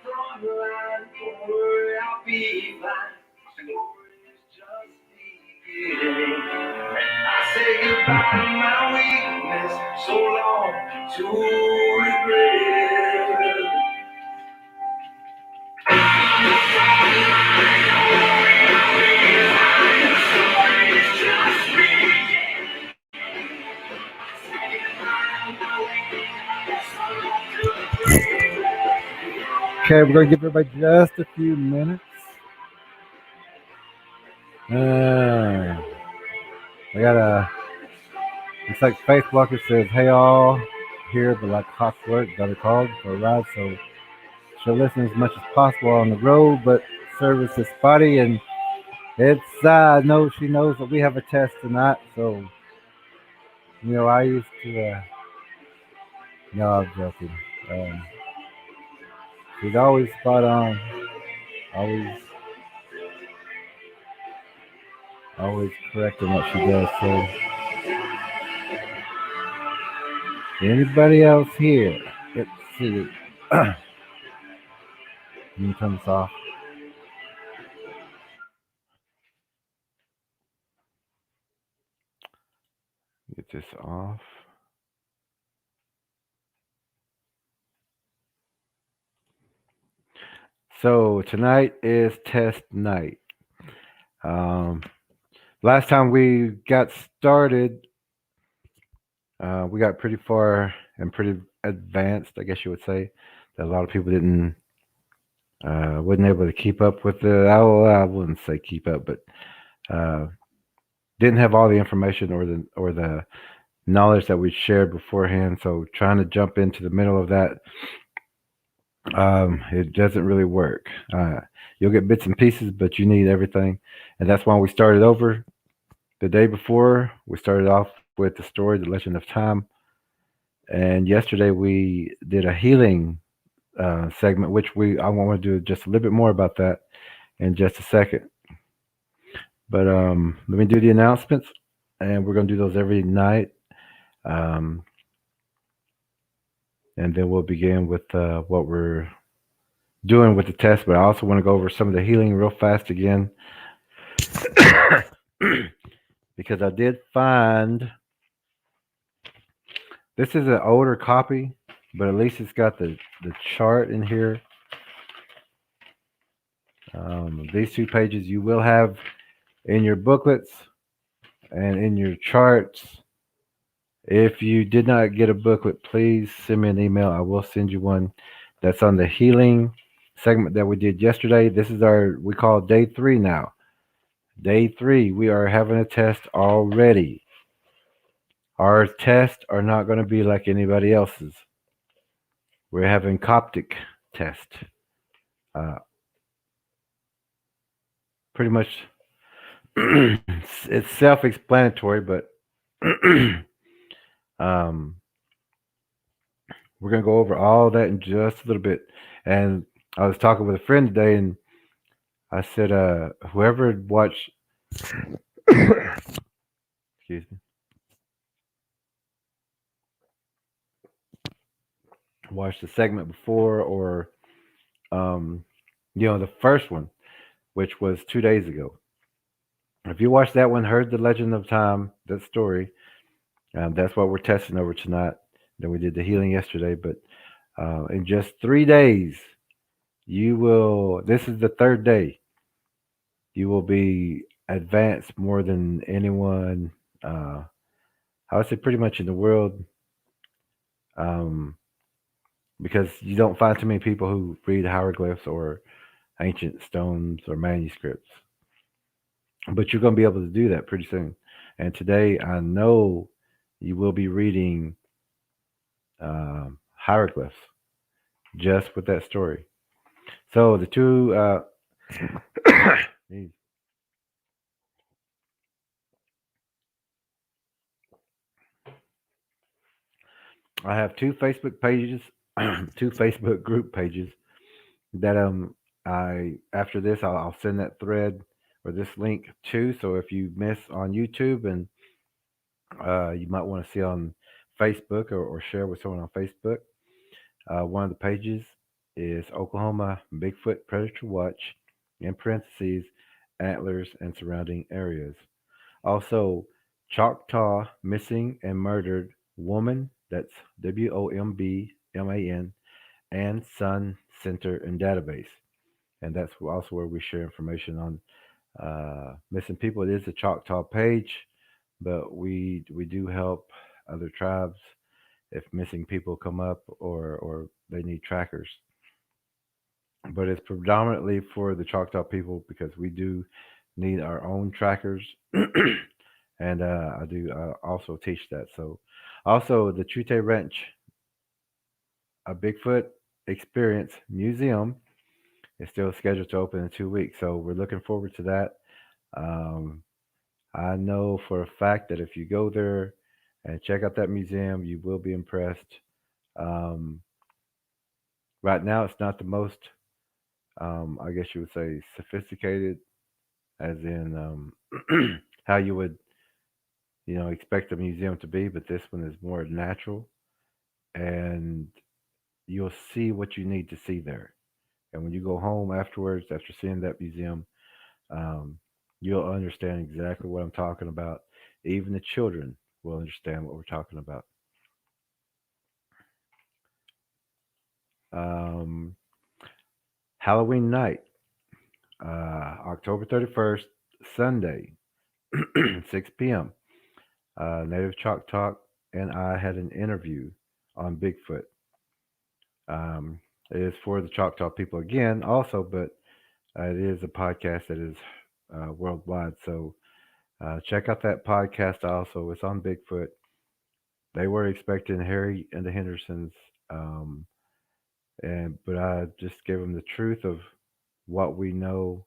front line, don't worry, I'll be fine. Story's just beginning. I say goodbye to my weakness, so long to regret. Okay, we're going to give everybody just a few minutes. I got a. It's like Faith Walker says, "Hey all, here but like clockwork, got a call for a ride, so she'll listen as much as possible on the road, but service is spotty and it's no, she knows that we have a test tonight, so I used to. No, I'm joking. Um, she's always spot on, always, always correct in what she does. So, anybody else here? Let's see. Let me turn this off. Get this off. So tonight is test night. Um, last time we got started, we got pretty far and pretty advanced, I guess you would say. That a lot of people wasn't able to keep up with the. I wouldn't say keep up, but uh, didn't have all the information or the knowledge that we shared beforehand. So trying to jump into the middle of that, it doesn't really work. You'll get bits and pieces, but you need everything, and that's why we started over the day before. We started off with the story, the Legend of Time, and yesterday we did a healing segment, which I want to do just a little bit more about that in just a second. But let me do the announcements, and we're going to do those every night. Um, and then we'll begin with what we're doing with the test. But I also want to go over some of the healing real fast again because I did find this is an older copy, but at least it's got the chart in here. These 2 pages you will have in your booklets and in your charts. If you did not get a booklet, please send me an email. I will send you one. That's on the healing segment that we did yesterday. This is we call day 3 now. Day 3, we are having a test already. Our tests are not going to be like anybody else's. We're having Coptic test. Uh, Pretty much, it's self-explanatory, but um, we're going to go over all that in just a little bit. And I was talking with a friend today, and I said, whoever watched, excuse me, watched the segment before, or um, the first one, which was 2 days ago. If you watched that one, heard the Legend of Time, that story, that's what we're testing over tonight. Then we did the healing yesterday, but in just 3 days, you will. This is the third day. You will be advanced more than anyone. I would say pretty much in the world, um, because you don't find too many people who read hieroglyphs or ancient stones or manuscripts. But you're going to be able to do that pretty soon. And today, I know you will be reading hieroglyphs just with that story. So the two, I have two Facebook pages, two Facebook group pages that I after this I'll send that thread or this link to. So if you miss on YouTube and you might want to see on Facebook or share with someone on Facebook, one of the pages. is Oklahoma Bigfoot Predator Watch, in parentheses, antlers and surrounding areas. Also, Choctaw Missing and Murdered Woman, that's WOMBMAN, and Sun Center and Database. And that's also where we share information on missing people. It is a Choctaw page, but we do help other tribes if missing people come up or they need trackers. But it's predominantly for the Choctaw people because we do need our own trackers, and I do also teach that. So, also the Chute Ranch, a Bigfoot Experience Museum, is still scheduled to open in 2 weeks. So we're looking forward to that. Um, I know for a fact that if you go there and check out that museum, you will be impressed. Um, right now, it's not the most, I guess you would say, sophisticated, as in how you would, expect a museum to be. But this one is more natural, and you'll see what you need to see there. And when you go home afterwards, after seeing that museum, um, you'll understand exactly what I'm talking about. Even the children will understand what we're talking about. Um, Halloween night, October 31st, Sunday, 6 p.m. Native Chalk Talk and I had an interview on Bigfoot. Um, it is for the Choctaw people again, also, but it is a podcast that is worldwide. So check out that podcast also. It's on Bigfoot. They were expecting Harry and the Hendersons, um, but I just gave them the truth of what we know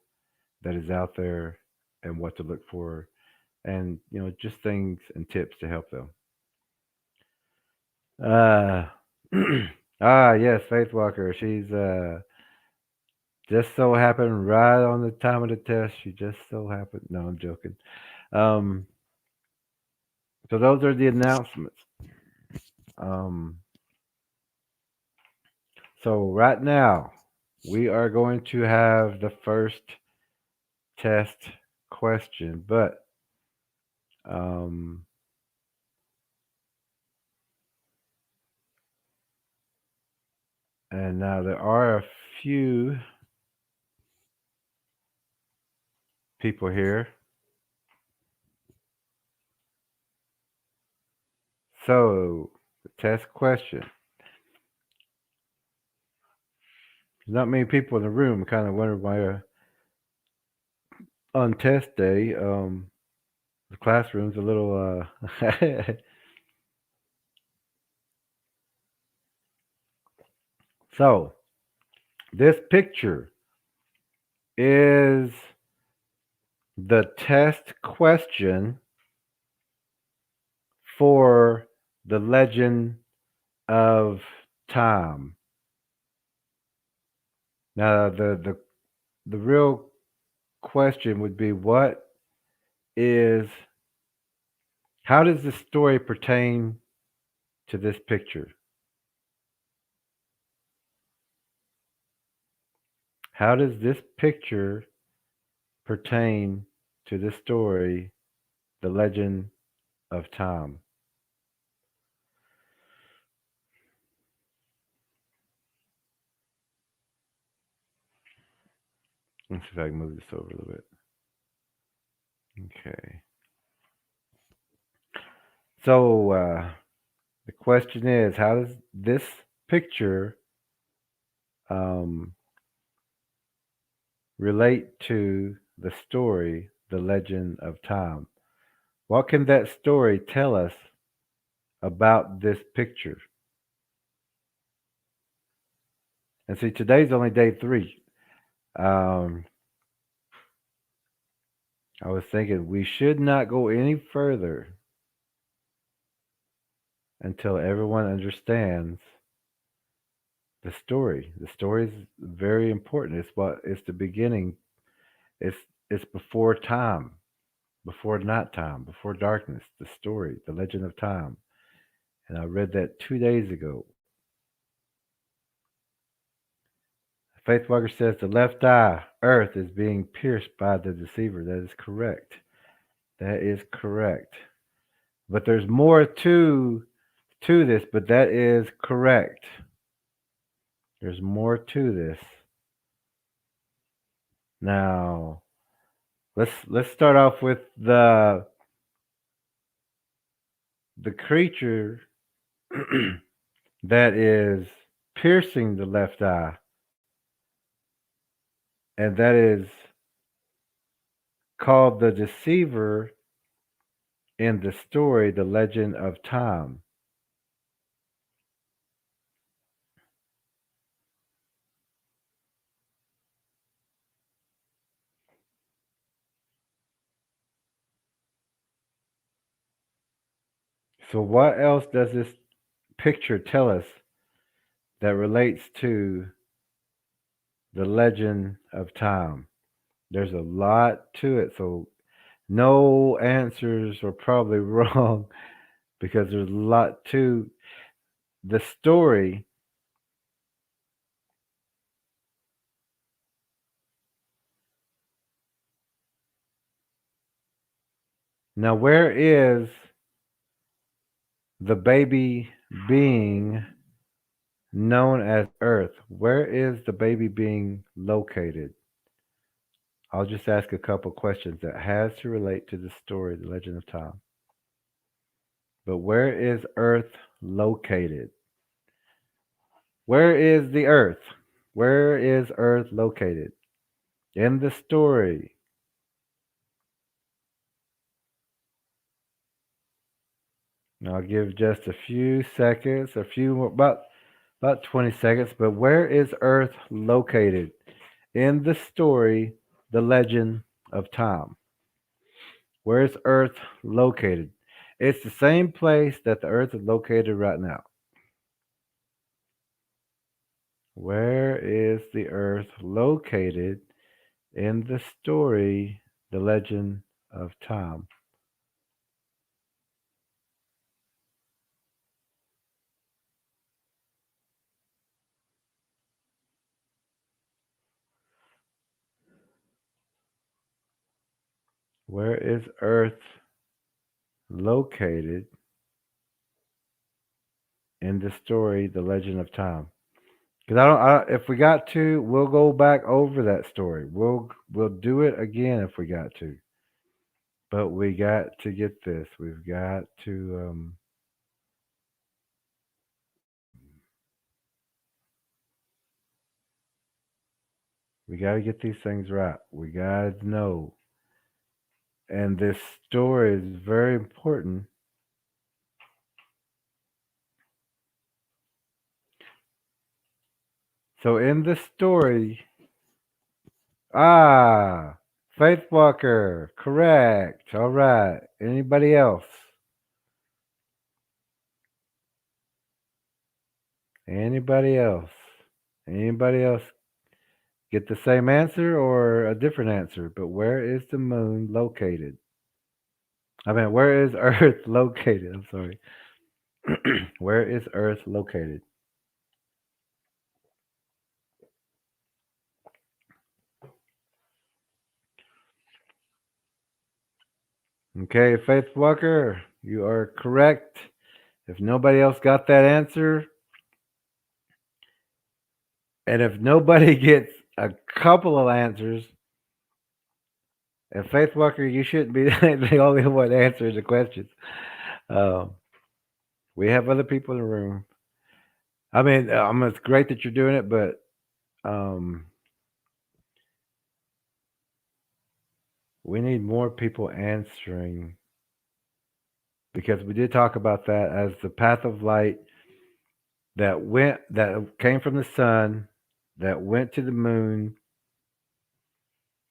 that is out there and what to look for, and just things and tips to help them. Uh, yes, Faith Walker. She's just so happened right on the time of the test. She just so happened. No, I'm joking. Um, so those are the announcements. Um, so right now we are going to have the first test question, but um, and now there are a few people here. So the test question. There's not many people in the room. Kind of wonder why on test day, the classroom's a little. So this picture is the test question for the legend of time. Now, the real question would be, what is, how does this story pertain to this picture? How does this picture pertain to this story, the legend of time? Let's see if I can move this over a little bit. Okay. So the question is, how does this picture um, relate to the story, the legend of time? What can that story tell us about this picture? And see, today's only day 3. Um, I was thinking we should not go any further until everyone understands the story. The story is very important. It's the beginning. It's it's before time, before night time, before darkness. The story, the legend of time. And I read that 2 days ago. Faith Walker says the left eye, Earth, is being pierced by the deceiver. That is correct. That is correct. But there's more to this, but that is correct. There's more to this. Now, let's start off with the creature that is piercing the left eye, and that is called the deceiver in the story The Legend of Tom. So what else does this picture tell us that relates to the legend of Tom? There's a lot to it, so no answers are probably wrong because there's a lot to the story. Now, where is the baby being known as Earth? Where is the baby being located? I'll just ask a couple questions that has to relate to the story, The Legend of Tom. But where is Earth located? Where is the Earth? Where is Earth located? In the story. I'll give just a few seconds, a few more, about 20 seconds. But where is Earth located in the story, The Legend of Tom? Where is Earth located? It's the same place that the Earth is located right now. Where is the Earth located in the story, The Legend of Tom? Where is Earth located in the story, The Legend of Tom? Because if we got to, we'll go back over that story. We'll do it again if we got to. But we got to get this. We've got to we got to get these things right. We got to know. And this story is very important. So in the story, Faith Walker, correct. All right. Anybody else? Anybody else? Anybody else get the same answer or a different answer? But where is the moon located? I mean, where is Earth located? I'm sorry. Where is Earth located? Okay, Faith Walker, you are correct. If nobody else got that answer, and if nobody gets a couple of answers, and Faith Walker, you shouldn't be the only one answering the questions. Um, we have other people in the room. I mean, it's great that you're doing it, but um, we need more people answering because we did talk about that as the path of light that came from the sun, that went to the moon,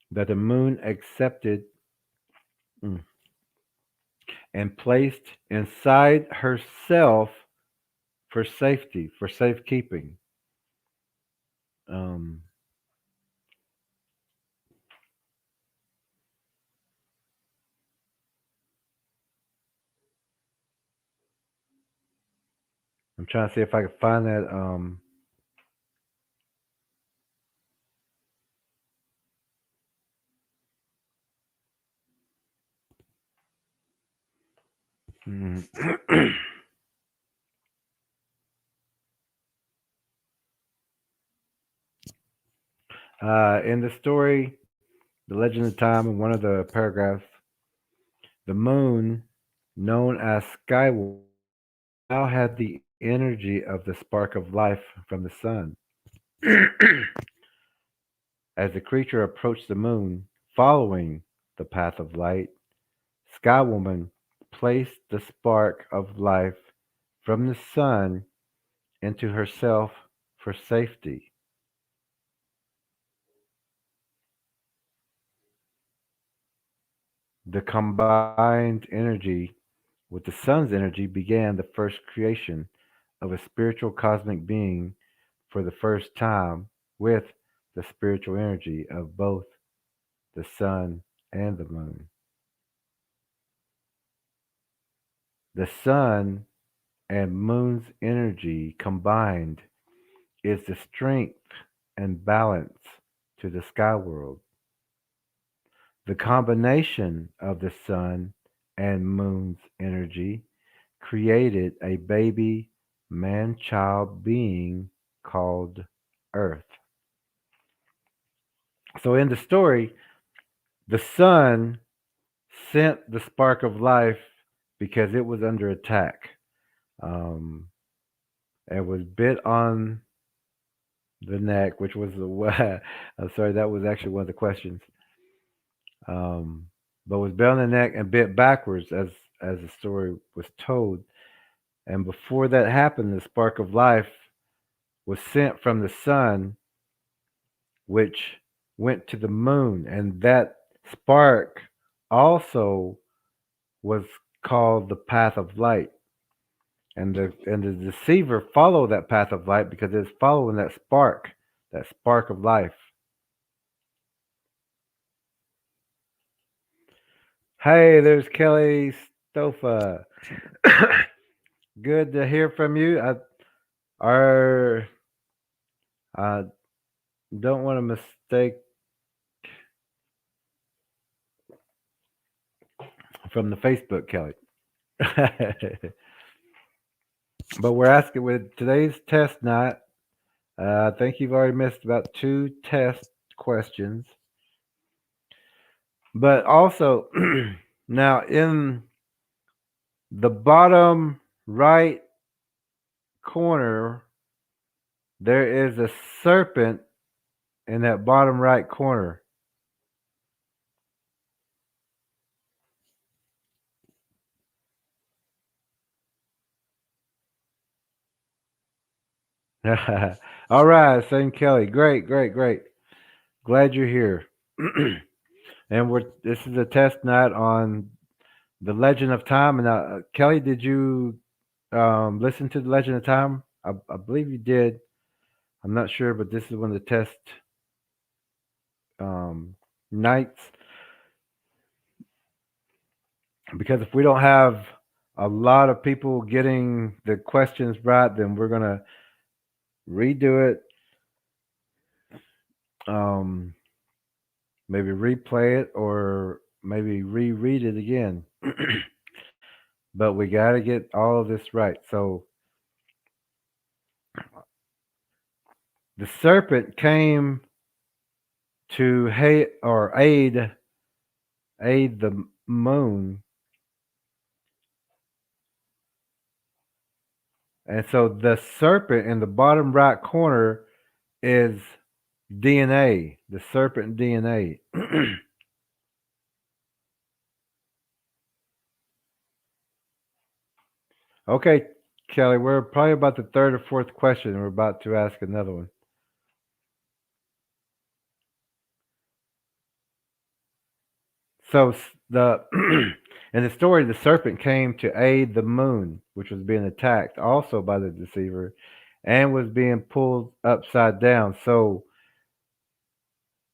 that the moon accepted mm, and placed inside herself for safety, for safekeeping. Um, I'm trying to see if I can find that. Mm. In the story, The Legend of Time, in one of the paragraphs, the moon, known as Skywoman, now had the energy of the spark of life from the sun. As the creature approached the moon, following the path of light, Skywoman placed the spark of life from the sun into herself for safety. The combined energy with the sun's energy began the first creation of a spiritual cosmic being for the first time with the spiritual energy of both the sun and the moon. The sun and moon's energy combined is the strength and balance to the sky world. The combination of the sun and moon's energy created a baby man child being called Earth. So in the story, the sun sent the spark of life because it was under attack. Um, it was bit on the neck, which was the I'm sorry, that was actually one of the questions. Um, but was bit on the neck and bit backwards as the story was told. And before that happened, the spark of life was sent from the sun, which went to the moon, and that spark also was called the path of light. And the deceiver followed that path of light because it's following that spark of life. Hey, there's Kelly Stofa. Good to hear from you. Our I don't want to mistake from the Facebook, Kelly. But we're asking with today's test night. I think you've already missed about two test questions. But also, now in the bottom right corner, there is a serpent in that bottom right corner. All right, Saint Kelly. Great, great, great. Glad you're here. And this is a test night on the Legend of Time. And Kelly, did you listen to the Legend of Time? I believe you did. I'm not sure, but this is one of the test um, nights because if we don't have a lot of people getting the questions right, then we're gonna redo it. Um, Maybe replay it or maybe reread it again. But we got to get all of this right. So the serpent came to aid the moon, and so the serpent in the bottom right corner is DNA, the serpent DNA. Okay, Kelly, we're probably about the third or fourth question. And we're about to ask another one. So the in the story, the serpent came to aid the moon, which was being attacked also by the deceiver, and was being pulled upside down. So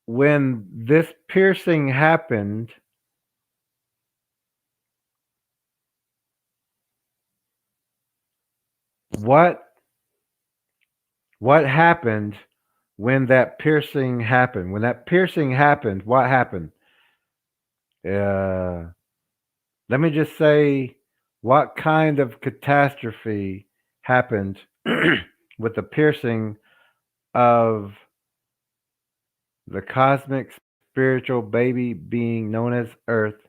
when this piercing happened, what what happened when that piercing happened? When that piercing happened, what happened? Uh, Let me just say What kind of catastrophe happened with the piercing of the cosmic spiritual baby being known as Earth?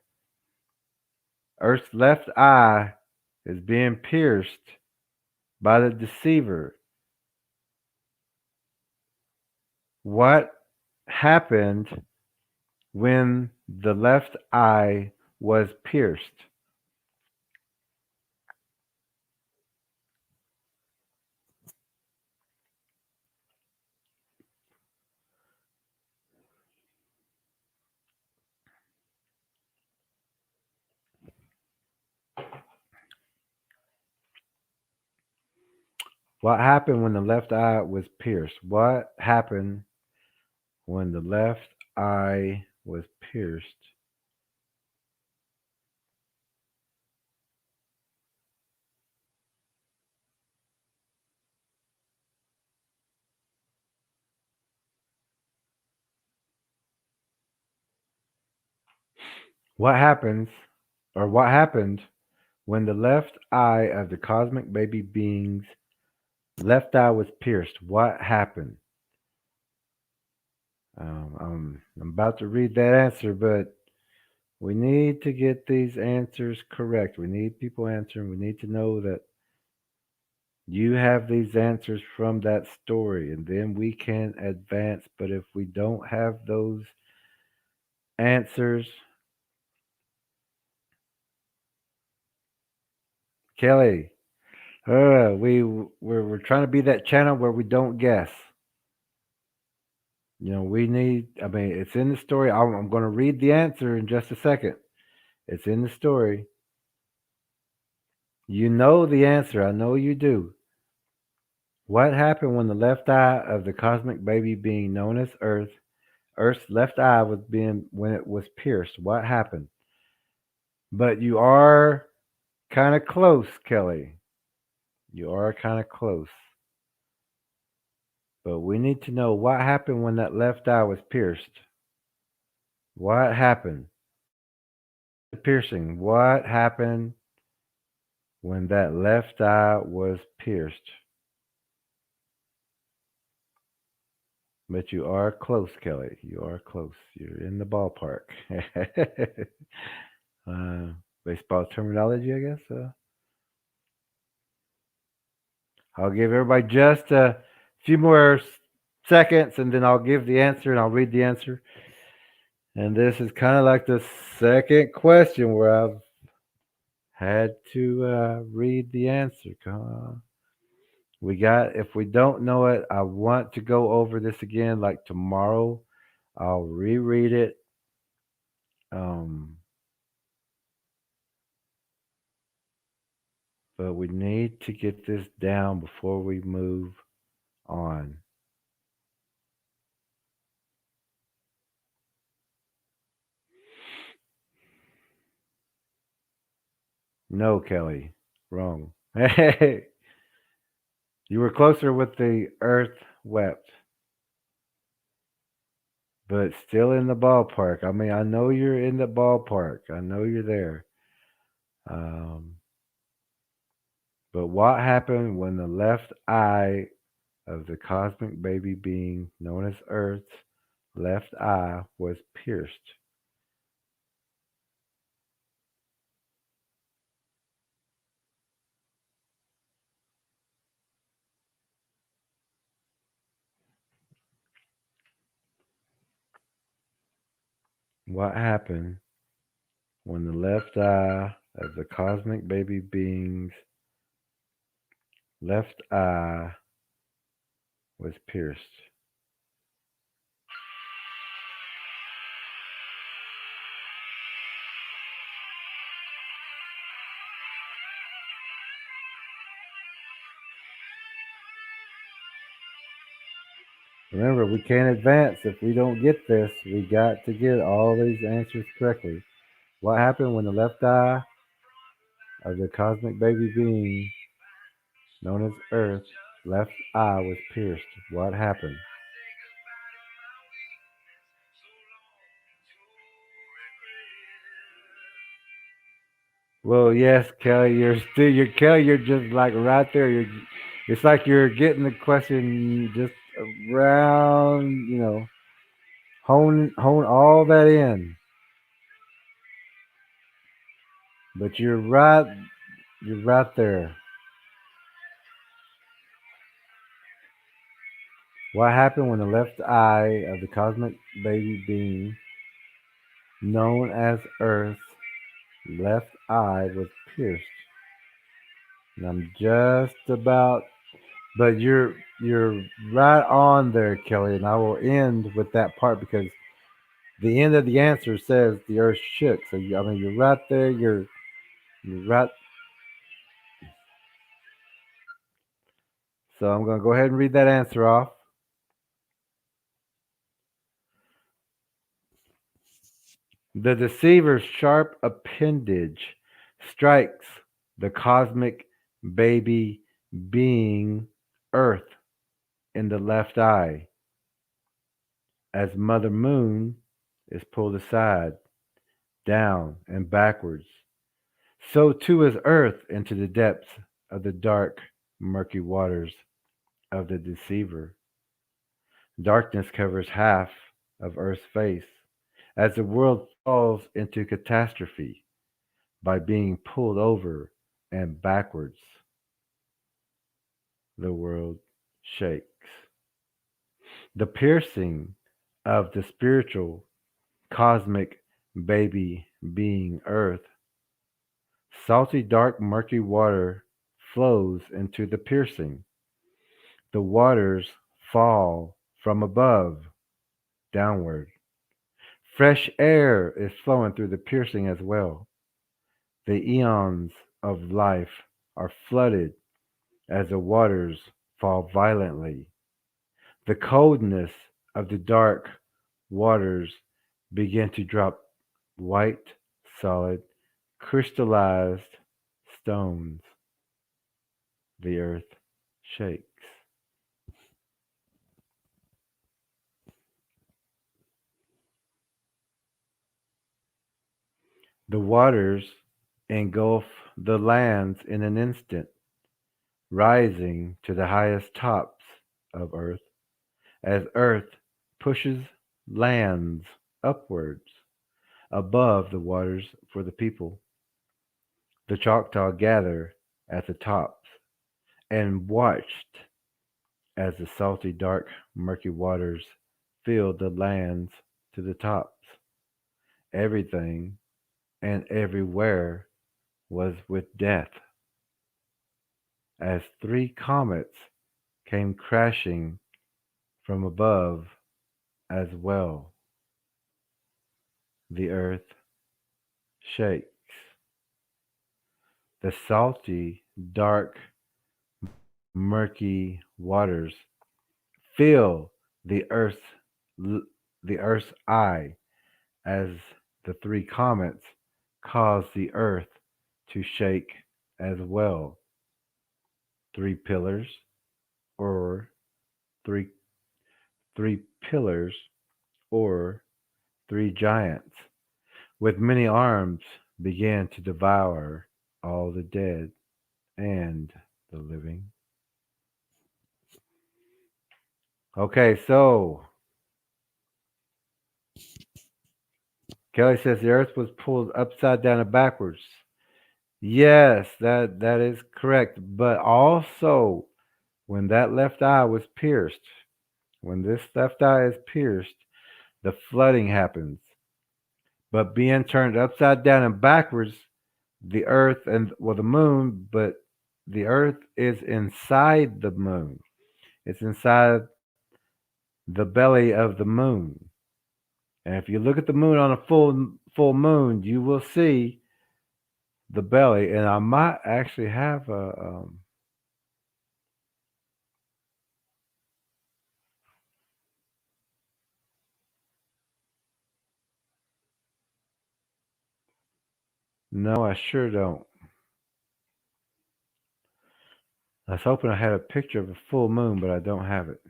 Earth's left eye is being pierced by the deceiver. What happened when the left eye was pierced? What happened when the left eye was pierced? What happened when the left eye was pierced? What happens, or what happened when the left eye of the cosmic baby being's left eye was pierced? What happened? I'm about to read that answer, but we need to get these answers correct. We need people answering. We need to know that you have these answers from that story, and then we can advance. But if we don't have those answers, Kelly, we're trying to be that channel where we don't guess. We need. I mean, it's in the story. I'm going to read the answer in just a second. It's in the story. You know the answer. I know you do. What happened when the left eye of the cosmic baby being known as Earth's left eye was being when it was pierced? What happened? But you are kind of close, Kelly. You are kind of close. But we need to know what happened when that left eye was pierced. What happened? The piercing. What happened when that left eye was pierced? But you are close, Kelly. You are close. You're in the ballpark. uh, baseball terminology, I guess. I'll give everybody just a few more seconds, and then I'll give the answer, and I'll read the answer. And this is kind of like the second question where I've had to read the answer. Come on. If we don't know it, I want to go over this again like tomorrow. I'll reread it. Um, but we need to get this down before we move on. No, Kelly. Wrong. Hey, you were closer with the earth wept, but still in the ballpark. I mean, I know you're in the ballpark. I know you're there. Um, but what happened when the left eye of the cosmic baby being known as Earth's left eye was pierced? What happened when the left eye of the cosmic baby being's left eye was pierced? Remember, we can't advance if we don't get this. We got to get all these answers correctly. What happened when the left eye of the cosmic baby being known as Earth left eye was pierced? What happened? Well, yes, Kelly, you're Kelly. You're just like right there. It's like you're getting the question just around. Hone all that in. But you're right there. What happened when the left eye of the cosmic baby being known as Earth's left eye was pierced? And I'm just about, but you're right on there, Kelly. And I will end with that part because the end of the answer says the Earth shook. So I mean, you're right there. You're right. So I'm going to go ahead and read that answer off. The deceiver's sharp appendage strikes the cosmic baby being Earth in the left eye as Mother Moon is pulled aside, down, and backwards. So too is Earth into the depths of the dark, murky waters of the deceiver. Darkness covers half of Earth's face as the world falls into catastrophe by being pulled over and backwards. The world shakes. The piercing of the spiritual, cosmic baby being Earth. Salty, dark, murky water flows into the piercing. The waters fall from above downward. Fresh air is flowing through the piercing as well. The eons of life are flooded as the waters fall violently. The coldness of the dark waters begin to drop white, solid, crystallized stones. The earth shakes. The waters engulf the lands in an instant, rising to the highest tops of earth as earth pushes lands upwards above the waters for the people. The Choctaw gather at the tops and watched as the salty, dark, murky waters filled the lands to the tops. Everything and everywhere was with death, as three comets came crashing from above as well. The earth shakes. The salty, dark, murky waters fill the the earth's eye as the three comets cause the earth to shake as well. Three pillars or three three pillars or three giants with many arms began to devour all the dead and the living. Okay, so Kelly says the earth was pulled upside down and backwards. Yes, that is correct. But also when that left eye was pierced, when this left eye is pierced, the flooding happens. But being turned upside down and backwards, the earth and well the moon, but the earth is inside the moon. It's inside the belly of the moon. And if you look at the moon on a full moon, you will see the belly. And I might actually have a no, I sure don't. I was hoping I had a picture of a full moon, but I don't have it.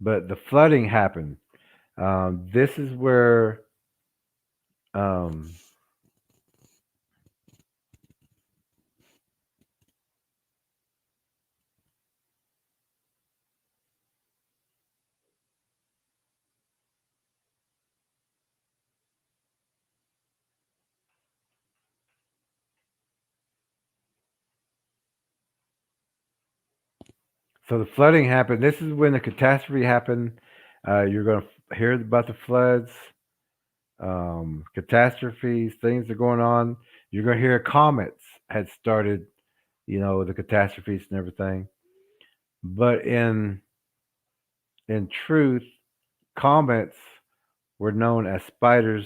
But the flooding happened. This is where Um, so the flooding happened. This is when the catastrophe happened. You're going to hear about the floods, catastrophes, things are going on. You're going to hear comets had started, the catastrophes and everything. But in truth, comets were known as spiders.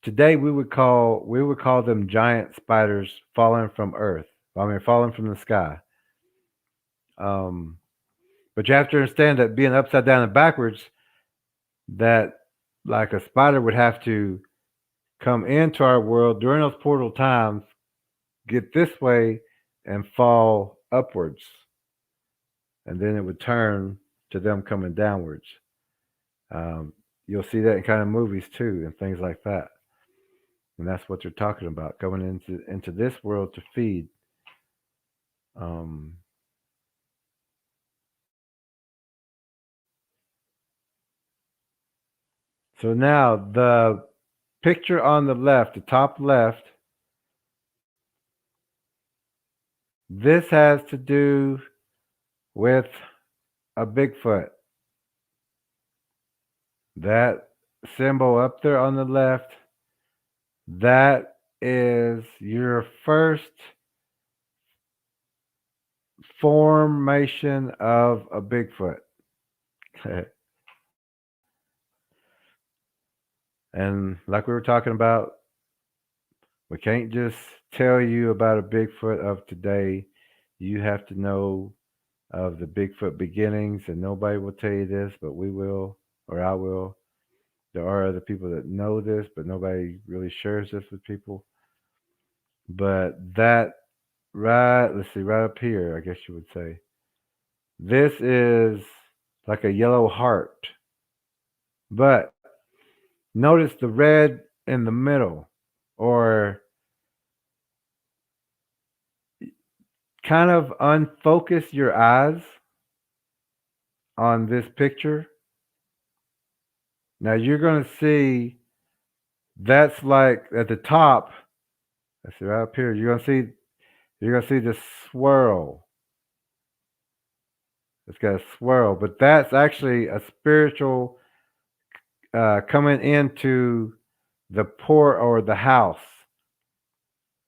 Today we would call them giant spiders falling from Earth. I mean, falling from the sky. Um, but you have to understand that being upside down and backwards, that like a spider would have to come into our world during those portal times, get this way, and fall upwards, and then it would turn to them coming downwards. Um, you'll see that in kind of movies too, and things like that. And that's what they're talking about, coming into this world to feed. Um, so now the picture on the left, the top left, this has to do with a Bigfoot. That symbol up there on the left, that is your first formation of a Bigfoot. And like we were talking about, we can't just tell you about a Bigfoot of today. You have to know of the Bigfoot beginnings, and nobody will tell you this, but we will, or I will. There are other people that know this, but nobody really shares this with people. But that right, let's see, right up here, I guess you would say, this is like a yellow heart. But notice the red in the middle, or kind of unfocus your eyes on this picture. Now you're going to see that's like at the top. Let's see right up here. You're gonna see the swirl. It's got a swirl, but that's actually a spiritual coming into the port or the house.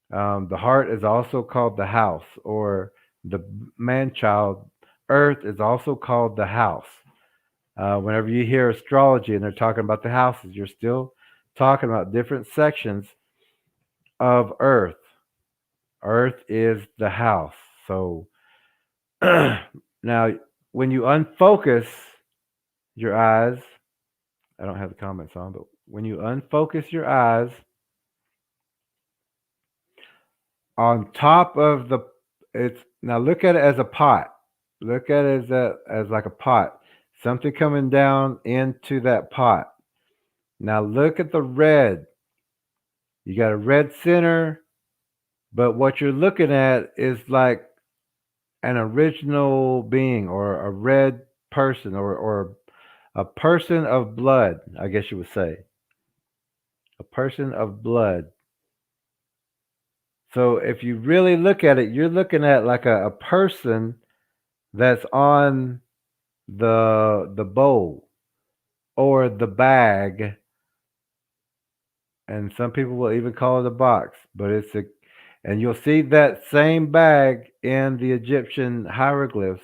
The heart is also called the house, or the man child. Earth is also called the house. Whenever you hear astrology and they're talking about the houses, you're still talking about different sections of Earth. Earth is the house. So now, when you unfocus your eyes, I don't have the comments on, but when you unfocus your eyes on top of it's now look at it as a pot. Look at it as like a pot, something coming down into that pot. Now look at the red. You got a red center, but what you're looking at is like an original being, or a red person, or a person of blood, I guess you would say. A person of blood. So if you really look at it, you're looking at like a person that's on the bowl or the bag, and some people will even call it a box, but and you'll see that same bag in the Egyptian hieroglyphs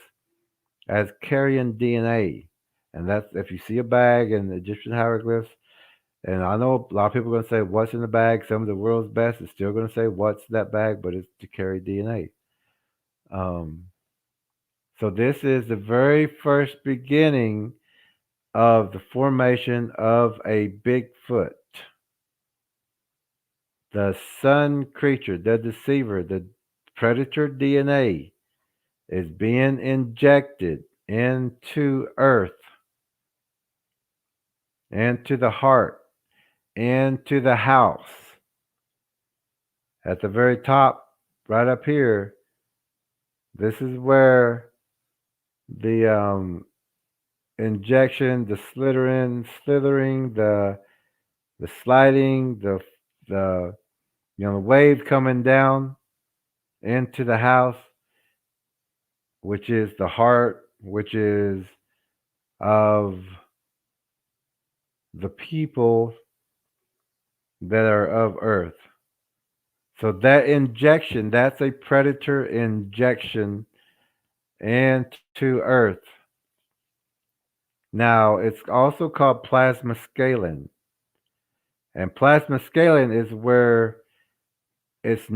as carrying DNA. And that's, if you see a bag in the Egyptian hieroglyphs, and I know a lot of people are going to say, what's in the bag? Some of the world's best is still going to say, what's that bag? But it's to carry DNA. Um, so this is the very first beginning of the formation of a Bigfoot. The sun creature, the deceiver, the predator DNA is being injected into Earth, into the heart. into the house. At the very top, right up here, this is where the injection, the slithering, the sliding, the the wave coming down into the house, which is the heart, which is of the people that are of Earth. So that injection, that's a predator injection into Earth. Now, it's also called plasma scaling. And plasma scaling is where it's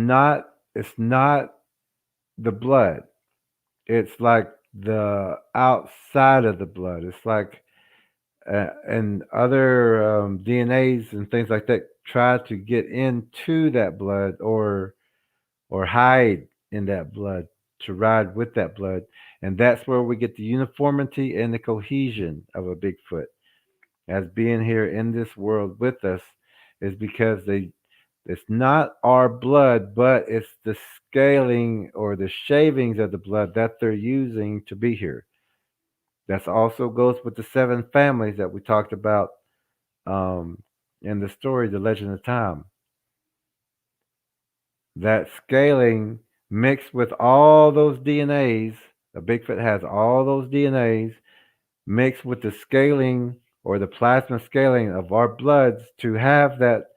not the blood. It's like the outside of the blood. It's like and other DNAs and things like that try to get into that blood or hide in that blood to ride with that blood, and that's where we get the uniformity and the cohesion of a Bigfoot as being here in this world with us is because it's not our blood, but it's the scaling or the shavings of the blood that they're using to be here. That also goes with the seven families that we talked about um, in the story, The Legend of Time. That scaling mixed with all those DNAs, a Bigfoot has all those DNAs mixed with the scaling or the plasma scaling of our bloods to have that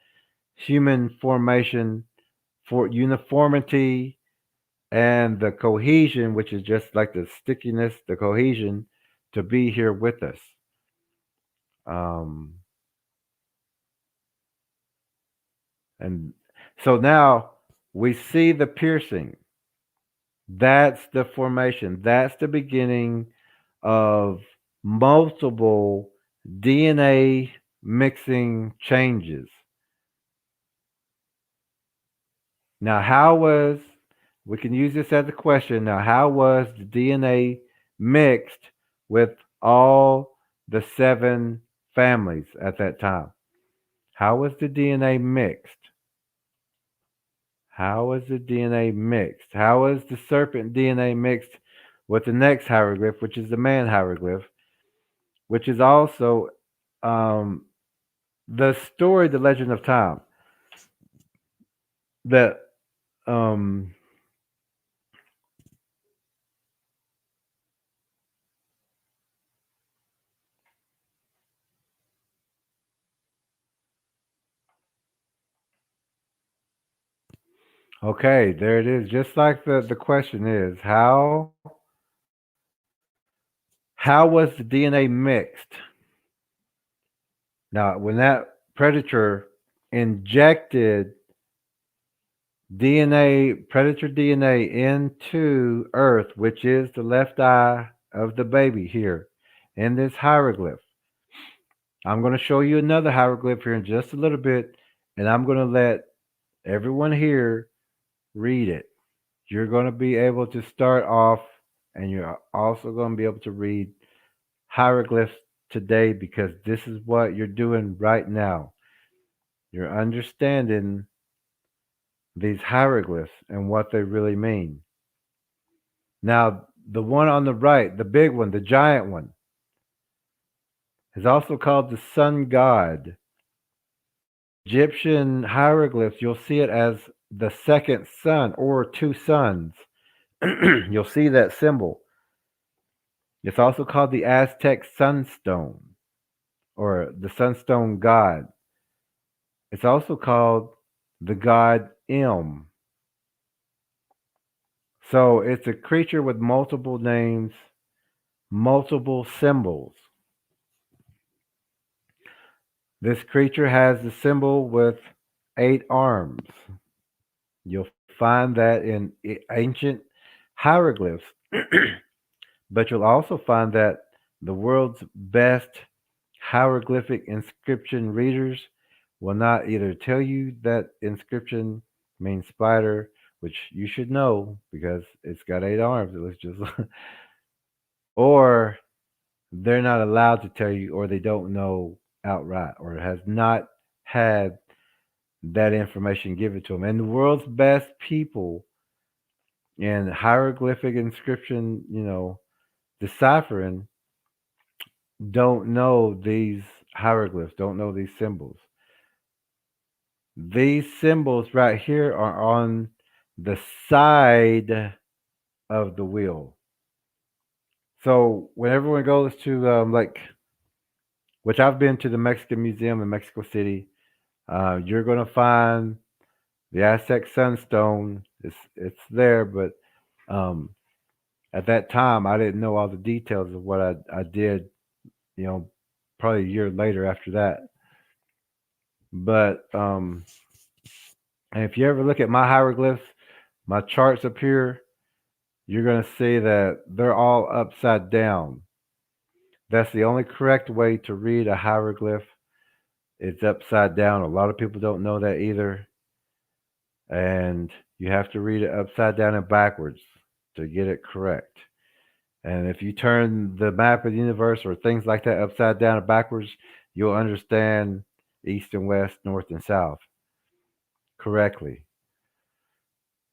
human formation for uniformity and the cohesion, which is just like the stickiness, the cohesion to be here with us. Um, and so now we see the piercing. That's the formation. That's the beginning of multiple DNA mixing changes. Now, we can use this as a question. Now, how was the DNA mixed with all the seven families at that time? How was the DNA mixed? How was the DNA mixed? How was the serpent DNA mixed with the next hieroglyph, which is the man hieroglyph, which is also um, the story, the legend of time? That um, okay, there it is. Just like the question is, how was the DNA mixed? Now, when that predator injected DNA, predator DNA into Earth, which is the left eye of the baby here in this hieroglyph. I'm going to show you another hieroglyph here in just a little bit, and I'm going to let everyone here read it. You're going to be able to start off, and you're also going to be able to read hieroglyphs today because this is what you're doing right now. You're understanding these hieroglyphs and what they really mean. Now, the one on the right, the big one, the giant one, is also called the sun god. Egyptian hieroglyphs, you'll see it as the second sun or two suns. You'll see that symbol. It's also called the Aztec sunstone or the sunstone god. It's also called the god Im. So it's a creature with multiple names, multiple symbols. This creature has the symbol with 8 arms. You'll find that in ancient hieroglyphs, but you'll also find that the world's best hieroglyphic inscription readers will not either tell you that inscription means spider, which you should know because it's got 8 arms. It looks just, or they're not allowed to tell you, or they don't know outright, or it has not had that information given to them. And the world's best people in hieroglyphic inscription, deciphering don't know these hieroglyphs, don't know these symbols. These symbols right here are on the side of the wheel. So when everyone goes to which I've been to the Mexican Museum in Mexico City, you're going to find the Aztec Sunstone. It's there, but um, at that time I didn't know all the details of what I did. You know, probably a year later after that. But and if you ever look at my hieroglyphs, my charts up here, you're going to see that they're all upside down. That's the only correct way to read a hieroglyph. It's upside down. A lot of people don't know that either. And you have to read it upside down and backwards to get it correct. And if you turn the map of the universe or things like that upside down and backwards, you'll understand east and west, north and south correctly.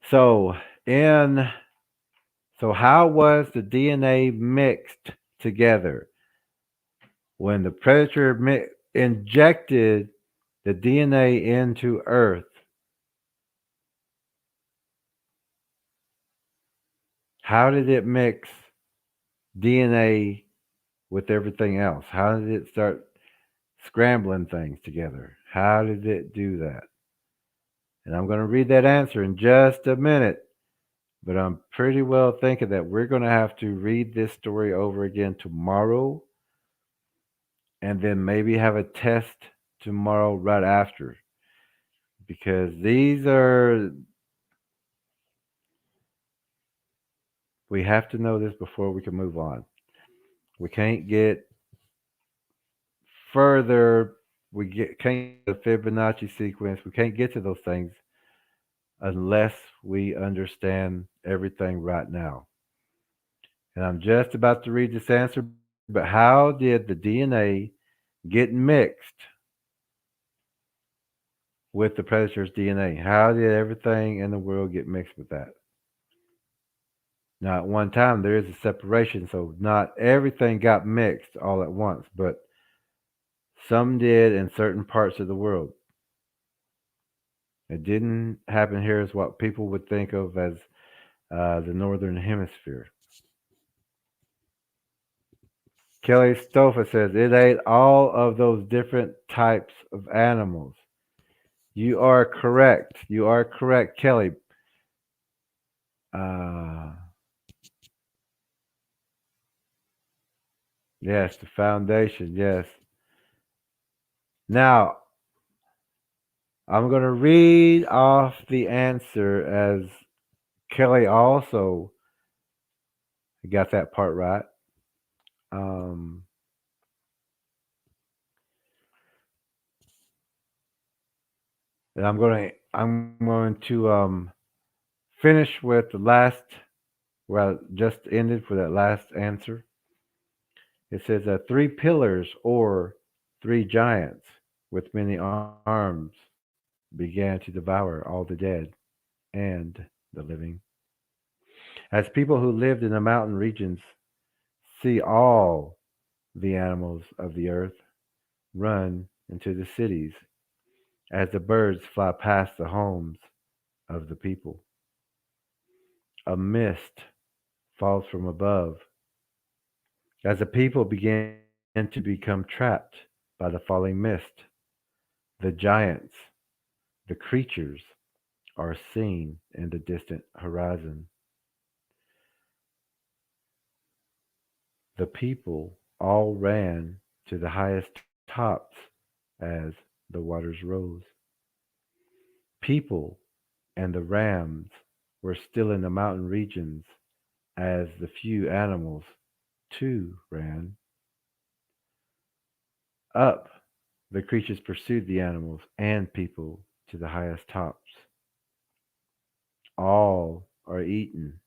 So, in how was the DNA mixed together? When the predator injected the DNA into Earth, how did it mix DNA with everything else? How did it start scrambling things together? How did it do that? And I'm going to read that answer in just a minute, but I'm pretty well thinking that we're going to have to read this story over again tomorrow and then maybe have a test tomorrow right after because we have to know this before we can move on. We can't get further. Can't get the Fibonacci sequence. We can't get to those things unless we understand everything right now. And I'm just about to read this answer, but how did the DNA get mixed with the predator's DNA? How did everything in the world get mixed with that? Now, at one time, there is a separation, so not everything got mixed all at once, but some did in certain parts of the world. It didn't happen here as what people would think of as the Northern Hemisphere. Kelly Stofa says it ate all of those different types of animals. You are correct. You are correct, Kelly. Uh, yes, the foundation. Yes. Now, I'm going to read off the answer as Kelly also got that part right. Um, and I'm going to finish with the last where I just ended for that last answer. It says three pillars or three giants with many arms began to devour all the dead and the living. As people who lived in the mountain regions see all the animals of the earth run into the cities as the birds fly past the homes of the people. A mist falls from above as the people begin to become trapped by the falling mist. The giants, the creatures, are seen in the distant horizon. The people all ran to the highest tops as the waters rose. People and the rams were still in the mountain regions as the few animals too ran. Up, the creatures pursued the animals and people to the highest tops. All are eaten.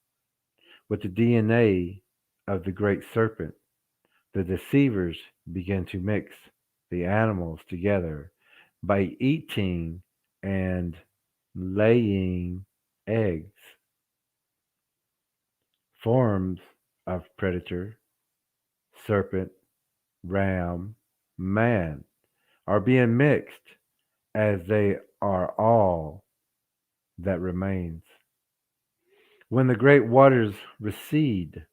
With the DNA of the great serpent, the deceivers begin to mix the animals together by eating and laying eggs. Forms of predator, serpent, ram, man, are being mixed as they are all that remains. When the great waters recede,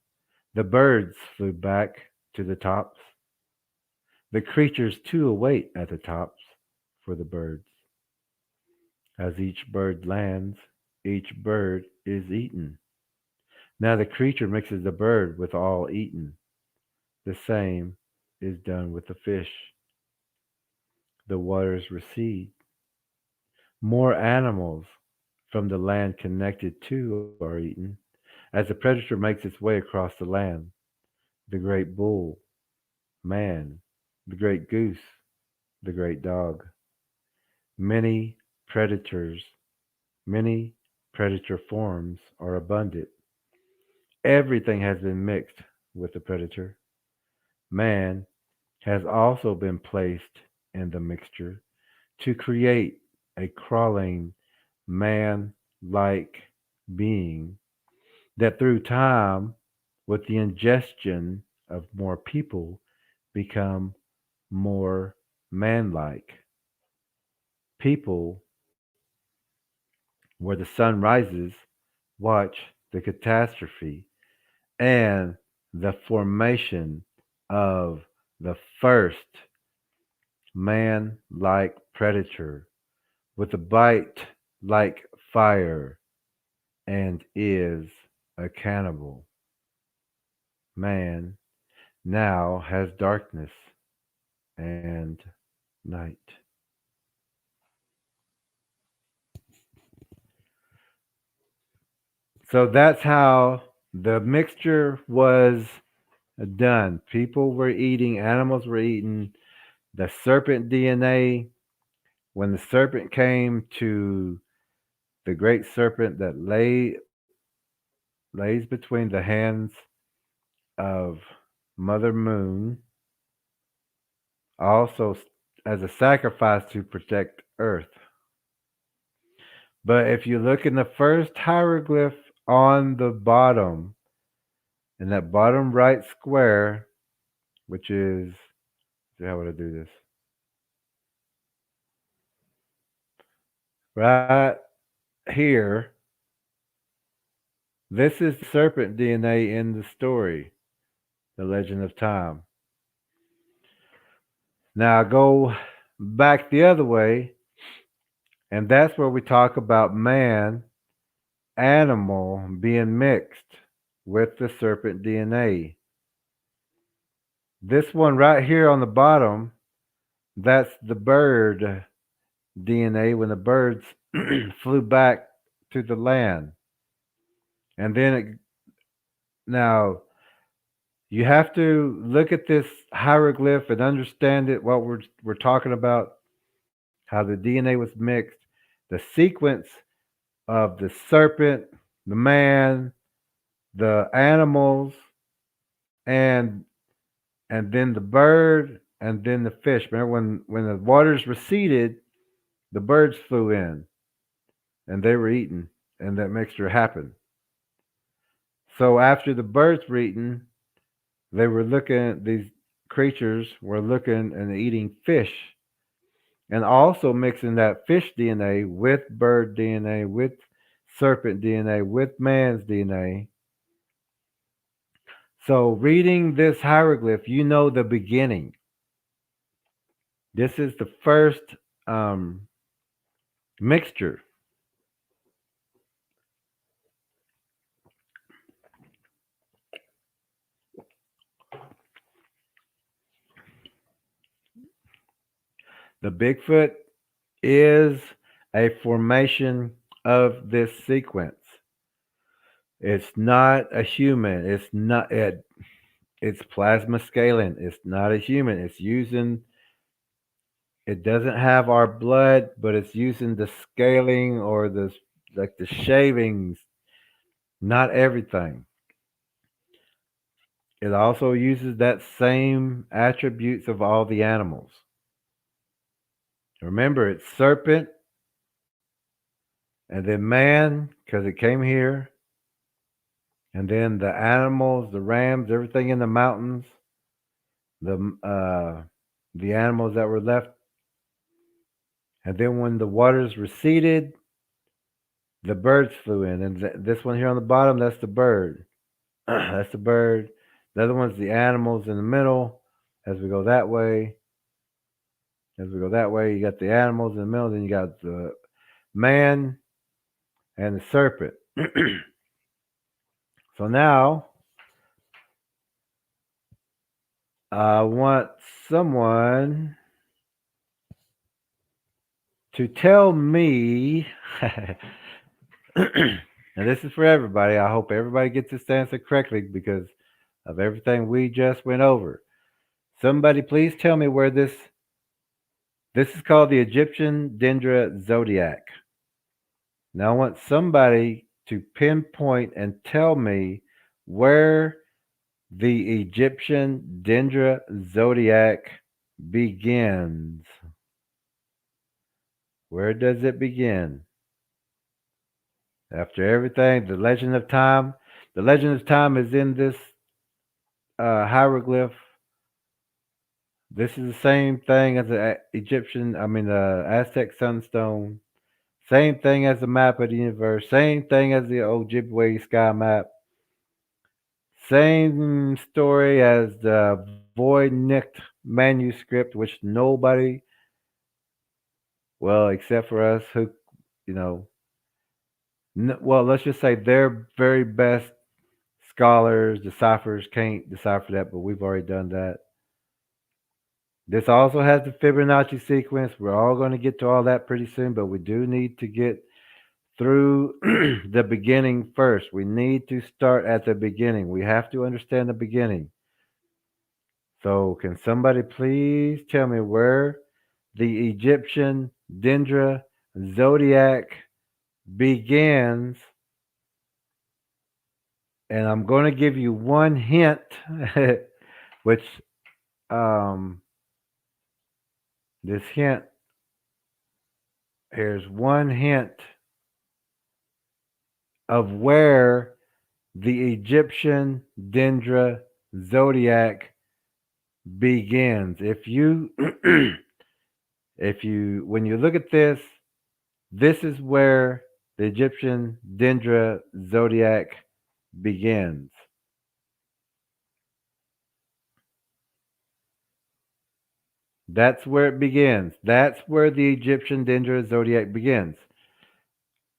the birds flew back to the tops. The creatures too await at the tops for the birds. As each bird lands, each bird is eaten. Now the creature mixes the bird with all eaten. The same is done with the fish. The waters recede. More animals from the land connected to are eaten. As the predator makes its way across the land, the great bull, man, the great goose, the great dog, many predators, many predator forms are abundant. Everything has been mixed with the predator. Man has also been placed in the mixture to create a crawling man like being that through time, with the ingestion of more people, become more man like. People, where the sun rises, watch the catastrophe and the formation of the first man like predator with a bite like fire and is a cannibal. Man now has darkness and night. So that's how the mixture was done. People were eating, animals were eating the serpent DNA. When the serpent came to the great serpent that lays between the hands of Mother Moon, also as a sacrifice to protect Earth. But if you look in the first hieroglyph on the bottom, in that bottom right square, which is, how would I do this? Right here, this is the serpent DNA in the story, The Legend of Time. Now go back the other way, and that's where we talk about man, animal being mixed with the serpent DNA. This one right here on the bottom, that's the bird DNA when the birds flew back to the land. And then now you have to look at this hieroglyph and understand it, what we're talking about, how the DNA was mixed, the sequence of the serpent, the man, the animals, and and then the bird, and then the fish. Remember when the waters receded, the birds flew in and they were eaten, and that mixture happened. So after the birds were eaten, they were looking. These creatures were looking and eating fish, and also mixing that fish DNA with bird DNA, with serpent DNA, with man's DNA. So reading this hieroglyph, you know the beginning. This is the first um, mixture. The Bigfoot is a formation of this sequence. It's not a human. It's not it. It's plasma scaling. It's not a human. It's using. It doesn't have our blood, but it's using the scaling or the like the shavings. Not everything. It also uses that same attributes of all the animals. Remember, it's serpent, and then man, because it came here, and then the animals, the rams, everything in the mountains, the uh, the animals that were left, and then when the waters receded, the birds flew in, and this one here on the bottom, that's the bird. That's the bird. The other one's the animals in the middle. As we go that way, as we go that way, you got the animals in the middle, then you got the man and the serpent. So now I want someone to tell me, and this is for everybody. I hope everybody gets this answer correctly because of everything we just went over. Somebody, please tell me where this is called the Egyptian Dendra Zodiac. Now I want somebody to pinpoint and tell me where the Egyptian Dendra Zodiac begins. Where does it begin? After everything, the legend of time. The legend of time is in this hieroglyph. This is the same thing as the Aztec sunstone. Same thing as the map of the universe. Same thing as the Ojibwe sky map. Same story as the void nicked manuscript, which nobody, well, except for us, who, you know, well, let's just say their very best scholars, deciphers can't decipher that, but we've already done that. This also has the Fibonacci sequence. We're all going to get to all that pretty soon, but we do need to get through the beginning first. We need to start at the beginning. We have to understand the beginning. So, can somebody please tell me where the Egyptian Dendra zodiac begins? And I'm going to give you one hint, which um, this hint, here's one hint of where the Egyptian Dendra zodiac begins. When you look at this, this is where the Egyptian Dendra zodiac begins. That's where it begins. That's where the Egyptian Dendra zodiac begins.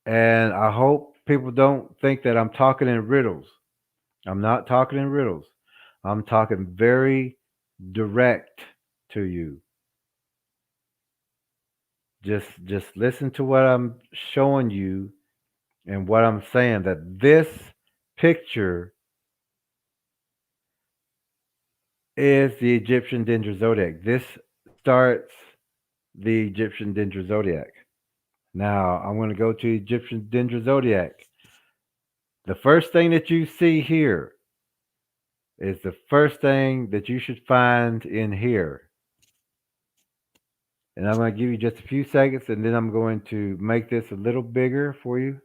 And I hope people don't think that I'm talking in riddles. I'm not talking in riddles. I'm talking very direct to you. Just listen to what I'm showing you and what I'm saying, that this picture is the Egyptian Dendra zodiac. This starts the Egyptian Dendra zodiac. Now I'm going to go to Egyptian Dendra zodiac. The first thing that you see here is the first thing that you should find in here. And I'm going to give you just a few seconds and then I'm going to make this a little bigger for you.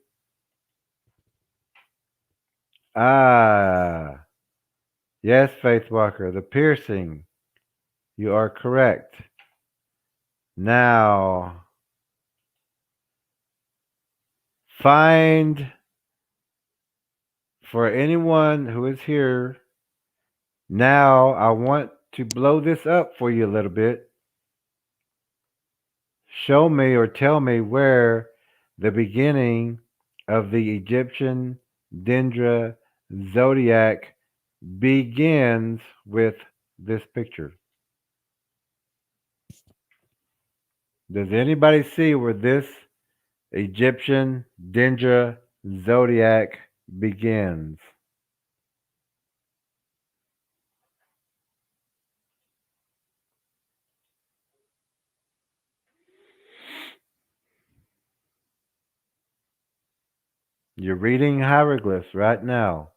Ah, yes, Faith Walker, the piercing. You are correct. Now, find for anyone who is here. Now, I want to blow this up for you a little bit. Show me or tell me where the beginning of the Egyptian Dendra zodiac begins with this picture. Does anybody see where this Egyptian Dendra zodiac begins? You're reading hieroglyphs right now.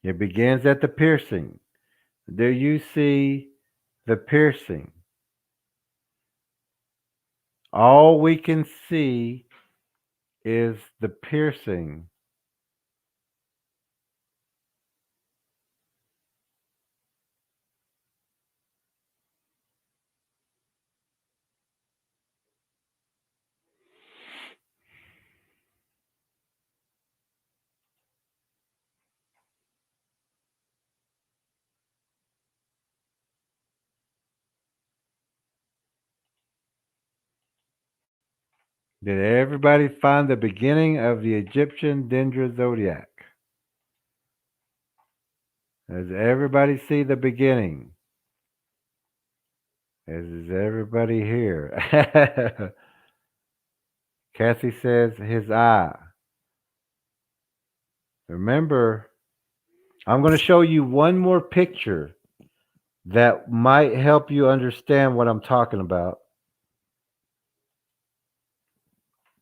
It begins at the piercing. Do you see the piercing? All we can see is the piercing. Did everybody find the beginning of the Egyptian Dendra zodiac? Does everybody see the beginning? Is everybody here? Kathy says his eye. Remember, I'm going to show you one more picture that might help you understand what I'm talking about.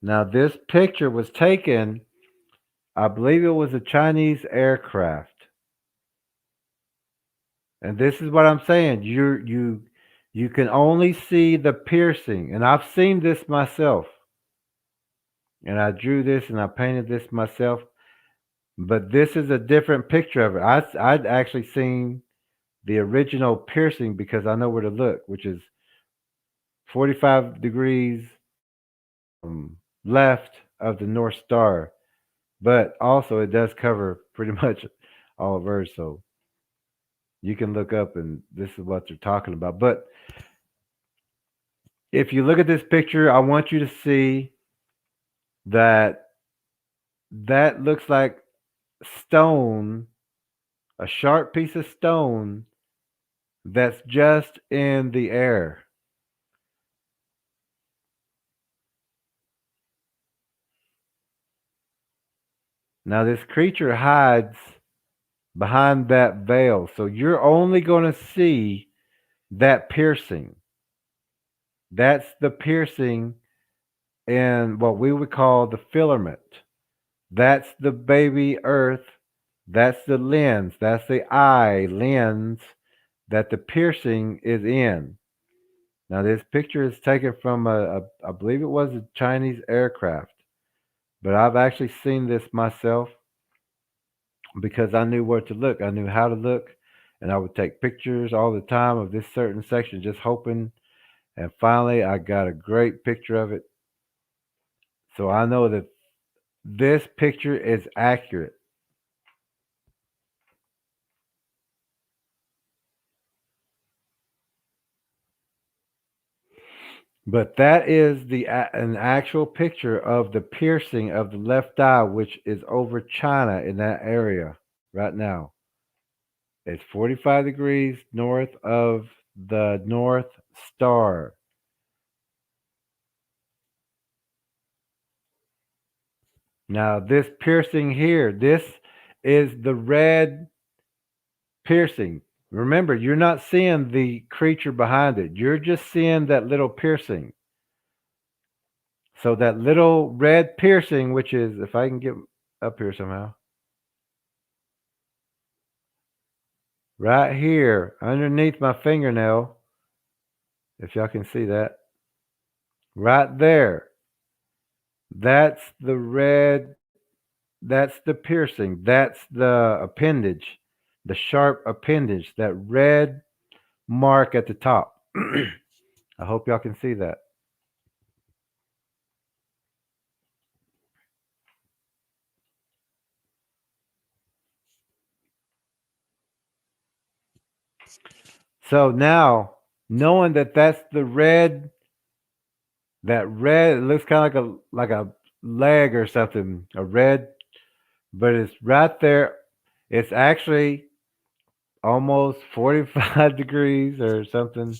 Now, this picture was taken, I believe it was a Chinese aircraft. And this is what I'm saying. You can only see the piercing. And I've seen this myself. And I drew this and I painted this myself. But this is a different picture of it. I'd actually seen the original piercing because I know where to look, which is 45 degrees left of the North Star. But also, it does cover pretty much all of Earth. So you can look up, and this is what they're talking about. But if you look at this picture, I want you to see that that looks like stone, a sharp piece of stone that's just in the air. Now, this creature hides behind that veil. So you're only going to see that piercing. That's the piercing in what we would call the filament. That's the baby earth. That's the lens. That's the eye lens that the piercing is in. Now, this picture is taken from I believe it was a Chinese aircraft, but I've actually seen this myself because I knew where to look. I knew how to look, and I would take pictures all the time of this certain section, just hoping. And finally, I got a great picture of it. So I know that this picture is accurate. But that is an actual picture of the piercing of the left eye, which is over China in that area right now. It's 45 degrees north of the North Star. Now, this piercing here, this is the red piercing. Remember, you're not seeing the creature behind it. You're just seeing that little piercing. So that little red piercing, which is, if I can get up here somehow, right here underneath my fingernail, if y'all can see that, right there, that's the red, that's the piercing, that's the appendage, the sharp appendage, that red mark at the top. I hope y'all can see that. So now, knowing that that's the red, that red, it looks kind of like a leg or something, a red, but it's right there. It's actually almost 45 degrees or something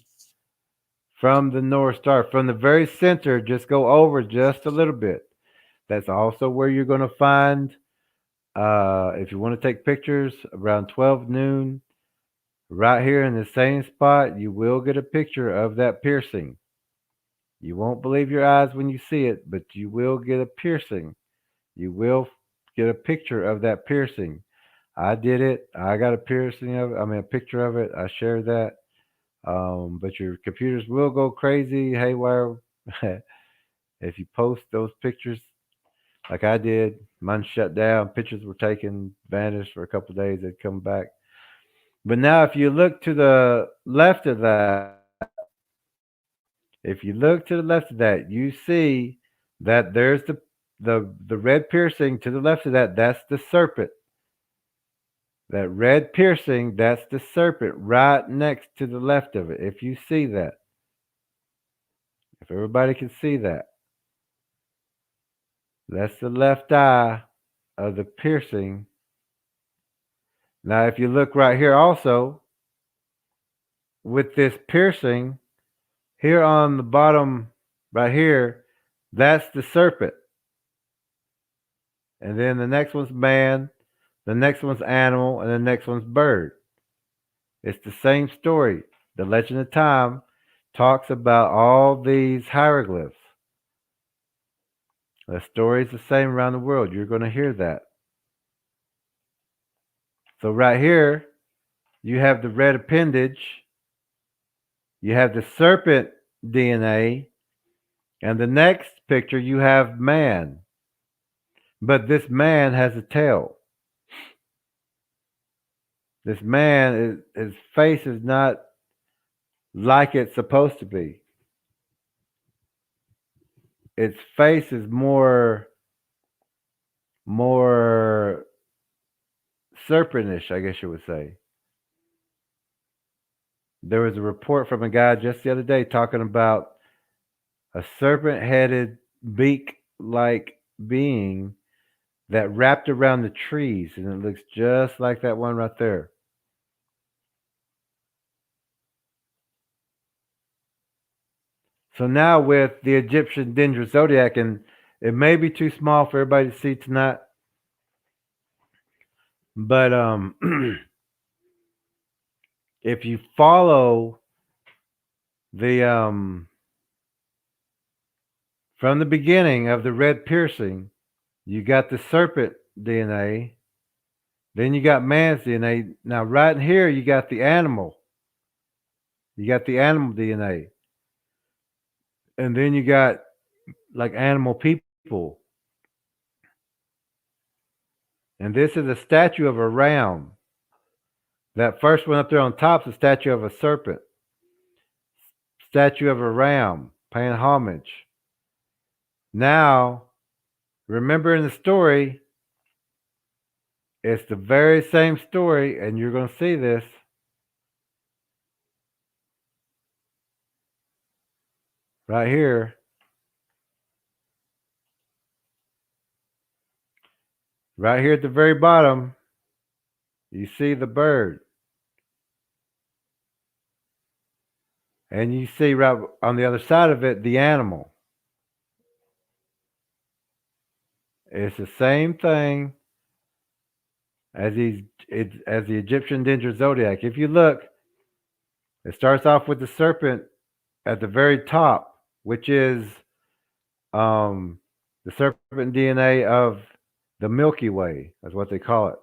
from the North Star. From the very center, just go over just a little bit. That's also where you're going to find, if you want to take pictures around 12 noon, right here in the same spot, you will get a picture of that piercing. You won't believe your eyes when you see it, but you will get a piercing. You will get a picture of that piercing. I did it. I got a piercing of it. I mean, a picture of it. I shared that. But your computers will go crazy, haywire. If you post those pictures like I did, mine shut down. Pictures were taken, vanished for a couple of days. They'd come back. But now, if you look to the left of that, if you look to the left of that, you see that there's the red piercing to the left of that. That's the serpent. That red piercing, that's the serpent right next to the left of it. If you see that, if everybody can see that, that's the left eye of the piercing. Now, if you look right here also, with this piercing, here on the bottom, right here, that's the serpent. And then the next one's man, the next one's animal, and the next one's bird. It's the same story. The Legend of Time talks about all these hieroglyphs. The story's the same around the world. You're going to hear that. So right here, you have the red appendage, you have the serpent DNA, and the next picture you have man. But this man has a tail. This man, his face is not like it's supposed to be. Its face is more serpentish, I guess you would say. There was a report from a guy just the other day talking about a serpent headed, beak like being that wrapped around the trees, and it looks just like that one right there. So now with the Egyptian Dendra Zodiac, and it may be too small for everybody to see tonight, but if you follow the from the beginning of the red piercing, you got the serpent DNA, then you got man's DNA. Now right in here you got the animal. You got the animal DNA. And then you got like animal people. And this is a statue of a ram. That first one up there on top is a statue of a serpent. Statue of a ram, paying homage. Now, remember in the story, it's the very same story, and you're going to see this. Right here. Right here at the very bottom, you see the bird. And you see right on the other side of it, the animal. It's the same thing as the Egyptian Dendra Zodiac. If you look, it starts off with the serpent at the very top, which is the serpent DNA of the Milky Way. That's what they call it.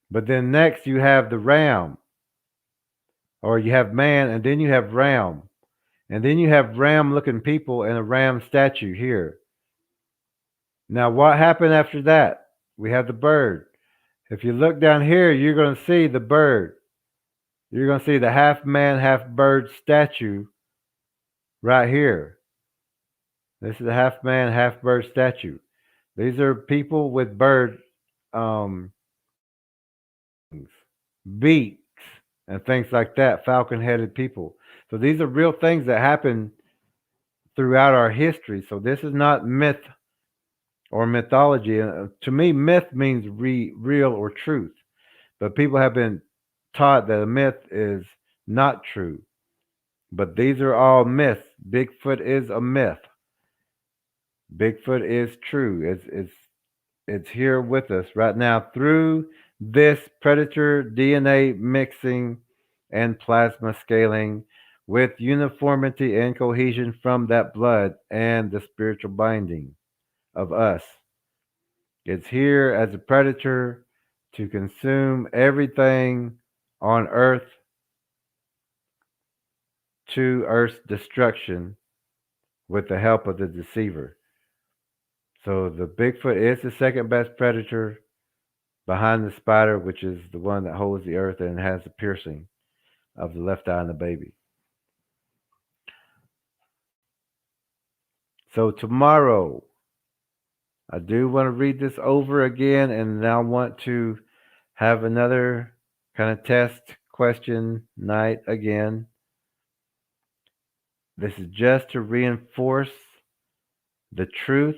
But then next you have the ram, or you have man, and then you have ram. And then you have ram-looking people and a ram statue here. Now, what happened after that? We have the bird. If you look down here, you're going to see the bird. You're going to see the half man, half bird statue right here. This is a half man, half bird statue. These are people with bird wings, beaks, and things like that, falcon headed people. So these are real things that happen throughout our history. So this is not myth or mythology. To me, myth means real or truth. But people have been taught that a myth is not true. But these are all myths. Bigfoot is a myth. Bigfoot is true. It's here with us right now through this predator DNA mixing and plasma scaling with uniformity and cohesion from that blood and the spiritual binding of us. It's here as a predator to consume everything on earth to earth's destruction with the help of the deceiver. So the Bigfoot is the second best predator behind the spider, which is the one that holds the earth and has the piercing of the left eye in the baby. So tomorrow, I do want to read this over again, and I want to have another kind of test question night again. This is just to reinforce the truth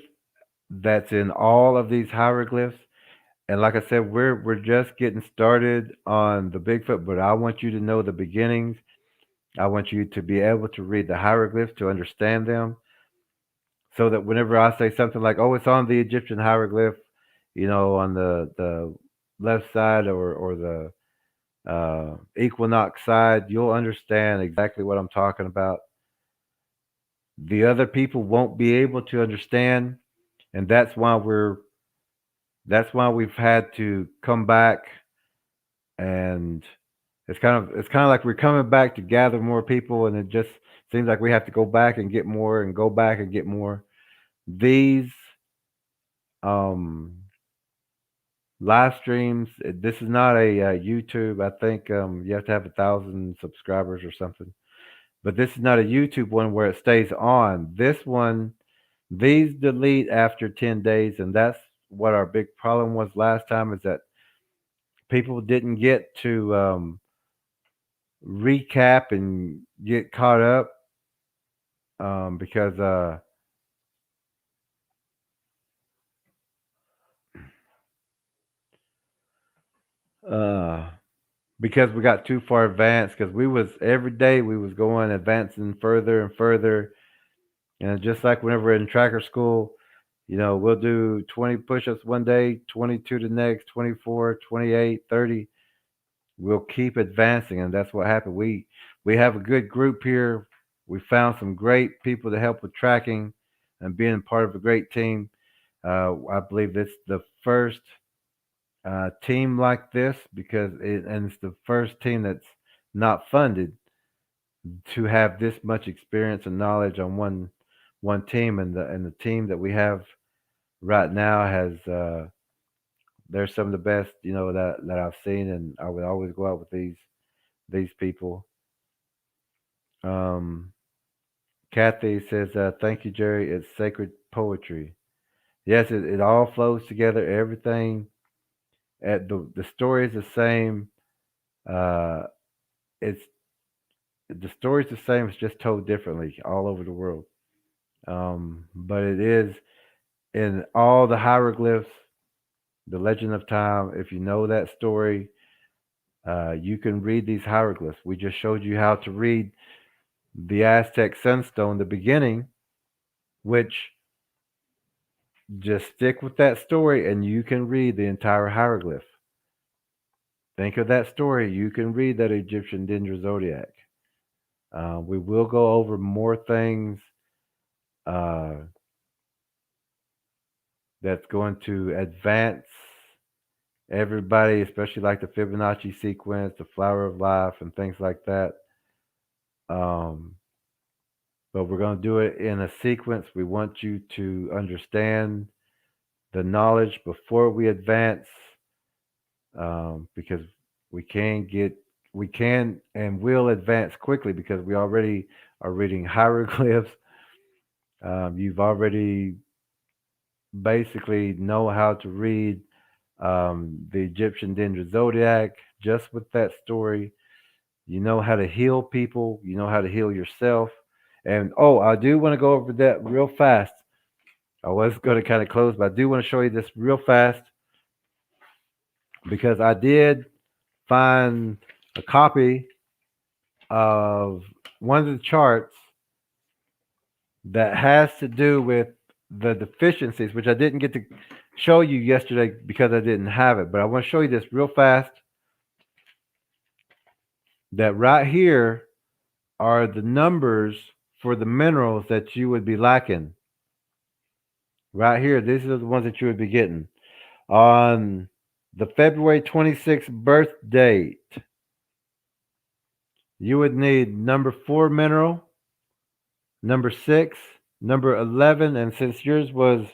that's in all of these hieroglyphs. And like I said, we're just getting started on the Bigfoot, but I want you to know the beginnings. I want you to be able to read the hieroglyphs to understand them, so that whenever I say something like, "Oh, it's on the Egyptian hieroglyph," on the left side or the equinox side, you'll understand exactly what I'm talking about. The other people won't be able to understand, and that's why we've had to come back, and it's kind of like we're coming back to gather more people, and it just seems like we have to go back and get more and go back and get more. These um live streams, this is not a YouTube. I think you have to have 1,000 subscribers or something, but this is not a YouTube one where it stays on. This one, these delete after 10 days, and that's what our big problem was last time, is that people didn't get to recap and get caught up, because uh, because we got too far advanced, because we was every day we was going advancing further and further. And just like whenever we're in tracker school, we'll do 20 push-ups one day, 22 the next, 24, 28, 30. We'll keep advancing, and that's what happened. We have a good group here. We found some great people to help with tracking and being part of a great team. I believe it's the first team like this, and it's the first team that's not funded to have this much experience and knowledge on one team, and the team that we have right now has they're some of the best that I've seen, and I would always go out with these people. Um, Kathy says, "Thank you, Jerry. It's sacred poetry. Yes, it all flows together. Everything at the story is the same. Uh, it's the story's the same. It's just told differently all over the world. But it is in all the hieroglyphs, the Legend of Time. If you know that story, you can read these hieroglyphs. We just showed you how to read the Aztec sunstone, the beginning, which just stick with that story and you can read the entire hieroglyph. Think of that story. You can read that Egyptian Dendra Zodiac. We will go over more things uh, that's going to advance everybody, especially like the Fibonacci sequence, the flower of life, and things like that. Um, but we're going to do it in a sequence. We want you to understand the knowledge before we advance, because we can get, we can and will advance quickly because we already are reading hieroglyphs. You've already basically know how to read the Egyptian Dendra Zodiac just with that story. You know how to heal people. You know how to heal yourself. And oh, I do want to go over that real fast. I was going to kind of close, but I do want to show you this real fast because I did find a copy of one of the charts that has to do with the deficiencies, which I didn't get to show you yesterday because I didn't have it. But I want to show you this real fast. That right here are the numbers for the minerals that you would be lacking. Right here, these are the ones that you would be getting. On the February 26th birth date, you would need number 4 mineral, number 6, number 11, and since yours was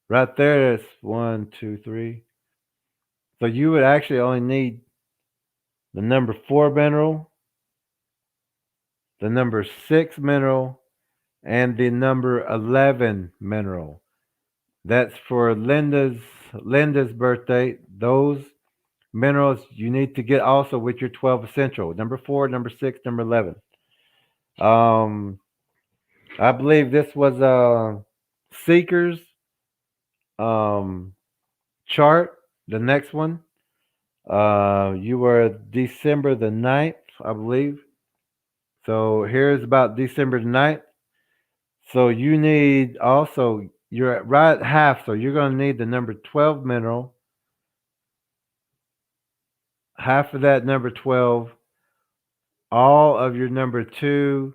right there, it's one, two, three. So you would actually only need the number 4 mineral, the number 6 mineral, and the number 11 mineral. That's for Linda's birthday. Those minerals you need to get also with your 12 essential. Number 4, number 6, number 11. Um, I believe this was Seekers um, chart. The next one. You were December the 9th, I believe. So here's about December the 9th. So you need also, you're at right at half. So you're going to need the number 12 mineral, half of that number 12, all of your number 2,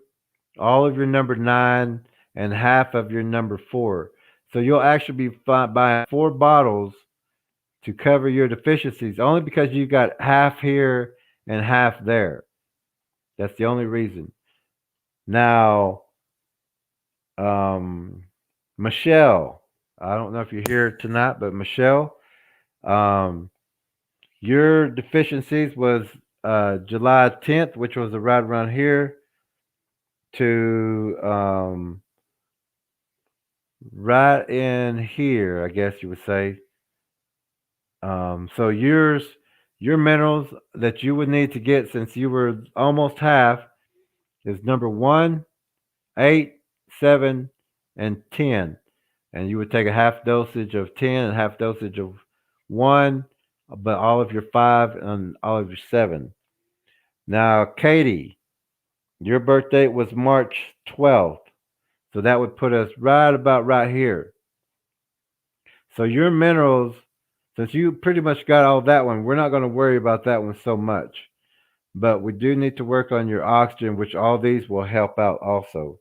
all of your number 9, and half of your number 4. So you'll actually be buying 4 bottles to cover your deficiencies only because you got half here and half there. That's the only reason. Now, um, Michelle, I don't know if you're here tonight, but Michelle, um, your deficiencies was July 10th, which was right around here, to right in here, I guess you would say. So your minerals that you would need to get since you were almost half is number 1, 8, 7, and 10. And you would take a half dosage of 10 and half dosage of 1, but all of your 5 and all of your 7. Now, Katie, your birthday was March 12th. So that would put us right about right here. So your minerals, since you pretty much got all that one, we're not going to worry about that one so much. But we do need to work on your oxygen, which all these will help out also.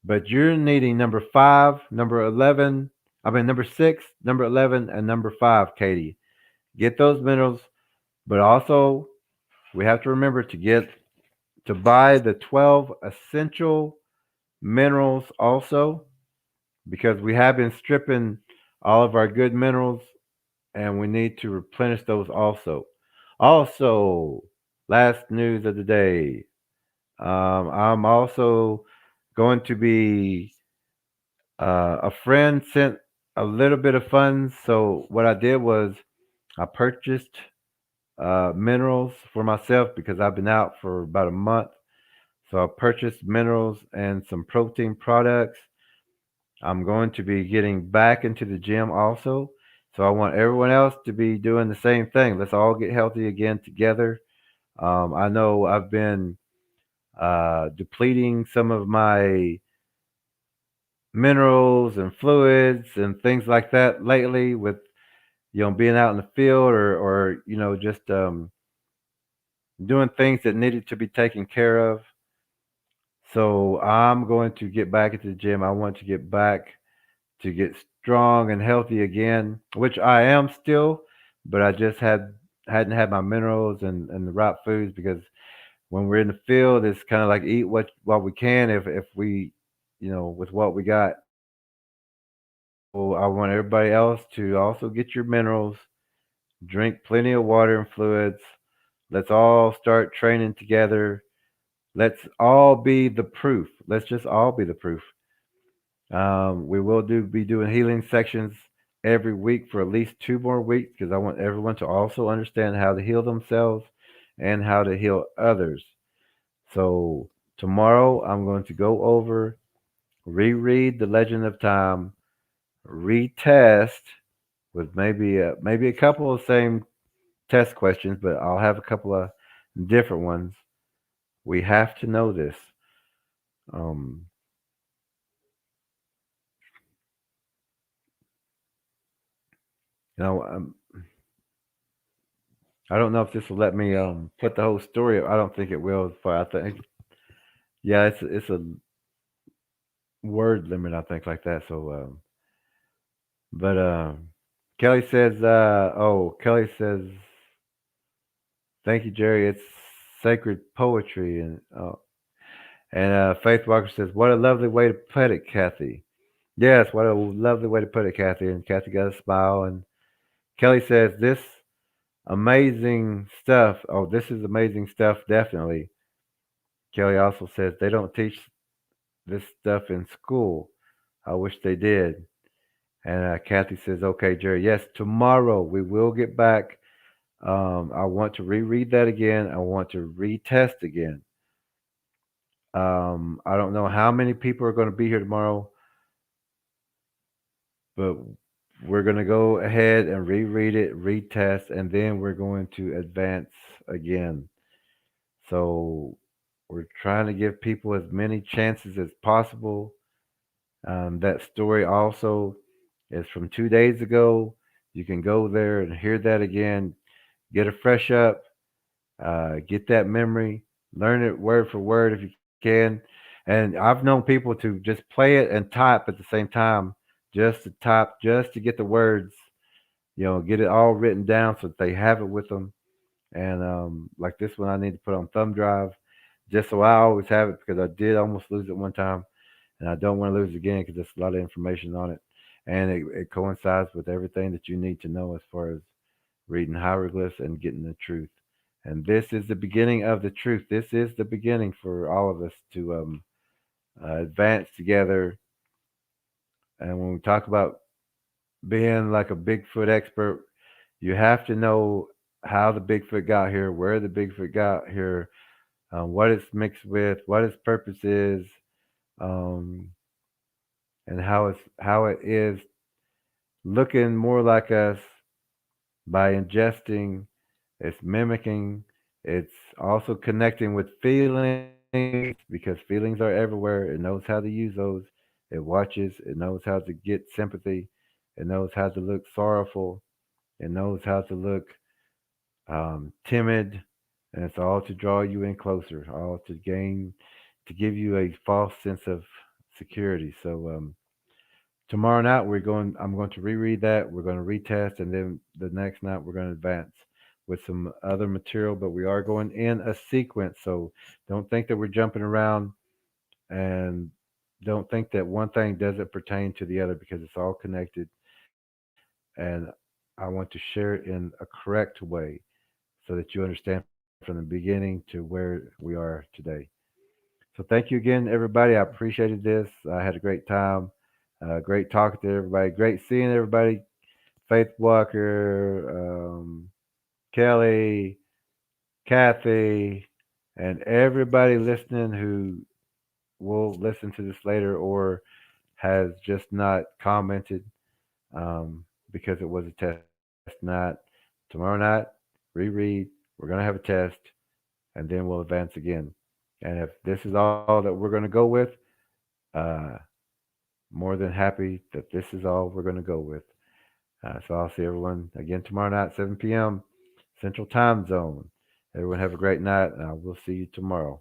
But you're needing number 5, number 11, I mean, number 6, number 11, and number 5, Katie. Get those minerals, but also we have to remember to buy the 12 essential minerals also because we have been stripping all of our good minerals and we need to replenish those also. Also, last news of the day. I'm also going to be, a friend sent a little bit of funds. So, what I did was I purchased minerals for myself because I've been out for about a month. So, I purchased minerals and some protein products. I'm going to be getting back into the gym also. So I want everyone else to be doing the same thing. Let's all get healthy again together. I know I've been depleting some of my minerals and fluids and things like that lately with being out in the field or just doing things that needed to be taken care of. So I'm going to get back into the gym. I want to get back to get strong and healthy again, which I am still, but I just hadn't had my minerals and the right foods because when we're in the field, it's kind of like eat what we can if we, with what we got. Well, I want everybody else to also get your minerals, drink plenty of water and fluids. Let's all start training together. Let's all be the proof. Let's just all be the proof. We will be doing healing sections every week for at least 2 more weeks because I want everyone to also understand how to heal themselves and how to heal others. So tomorrow I'm going to go over, reread the Legend of Time, retest with maybe a couple of same test questions, but I'll have a couple of different ones. We have to know this. Um, you know, um, I don't know if this will let me put the whole story up. I don't think it will. But I think yeah, it's a word limit. I think like that. So, but Kelly says, Kelly says, thank you, Jerry. It's sacred poetry, and And Faith Walker says, "What a lovely way to put it, Kathy." Yes, what a lovely way to put it, Kathy. And Kathy got a smile. And Kelly says, "This amazing stuff. Oh, this is amazing stuff, definitely." Kelly also says, "They don't teach this stuff in school. I wish they did." And Kathy says, "Okay, Jerry, yes, tomorrow we will get back. I want to reread that again. I want to retest again. I don't know how many people are going to be here tomorrow, but we're going to go ahead and reread it, retest, and then we're going to advance again. So we're trying to give people as many chances as possible. That story also is from 2 days ago. You can go there and hear that again, get a fresh up, get that memory, learn it word for word if you can. And I've known people to just play it and type at the same time, just to type, just to get the words, get it all written down so that they have it with them. And like this one, I need to put on thumb drive, just so I always have it because I did almost lose it one time, and I don't want to lose it again because there's a lot of information on it, and it coincides with everything that you need to know as far as reading hieroglyphs and getting the truth. And this is the beginning of the truth. This is the beginning for all of us to advance together. And when we talk about being like a Bigfoot expert, you have to know how the Bigfoot got here, where the Bigfoot got here, what it's mixed with, what its purpose is, um, and how it is looking more like us by ingesting. It's mimicking. It's also connecting with feelings because feelings are everywhere. It knows how to use those. It watches. It knows how to get sympathy. It knows how to look sorrowful. It knows how to look timid. And it's all to draw you in closer, all to give you a false sense of security. So tomorrow night I'm going to reread that. We're going to retest, and then the next night we're going to advance with some other material. But we are going in a sequence, so don't think that we're jumping around, and don't think that one thing doesn't pertain to the other because it's all connected. And I want to share it in a correct way so that you understand from the beginning to where we are today. So thank you again, everybody. I appreciated this. I had a great time. Great talking to everybody. Great seeing everybody. Faith Walker, Kelly, Kathy, and everybody listening who will listen to this later or has just not commented because it was a test night. Tomorrow night, reread. We're going to have a test, and then we'll advance again. And if this is all that we're going to go with, uh, more than happy that this is all we're going to go with. So I'll see everyone again tomorrow night, 7 p.m. Central Time Zone. Everyone have a great night, and I will see you tomorrow.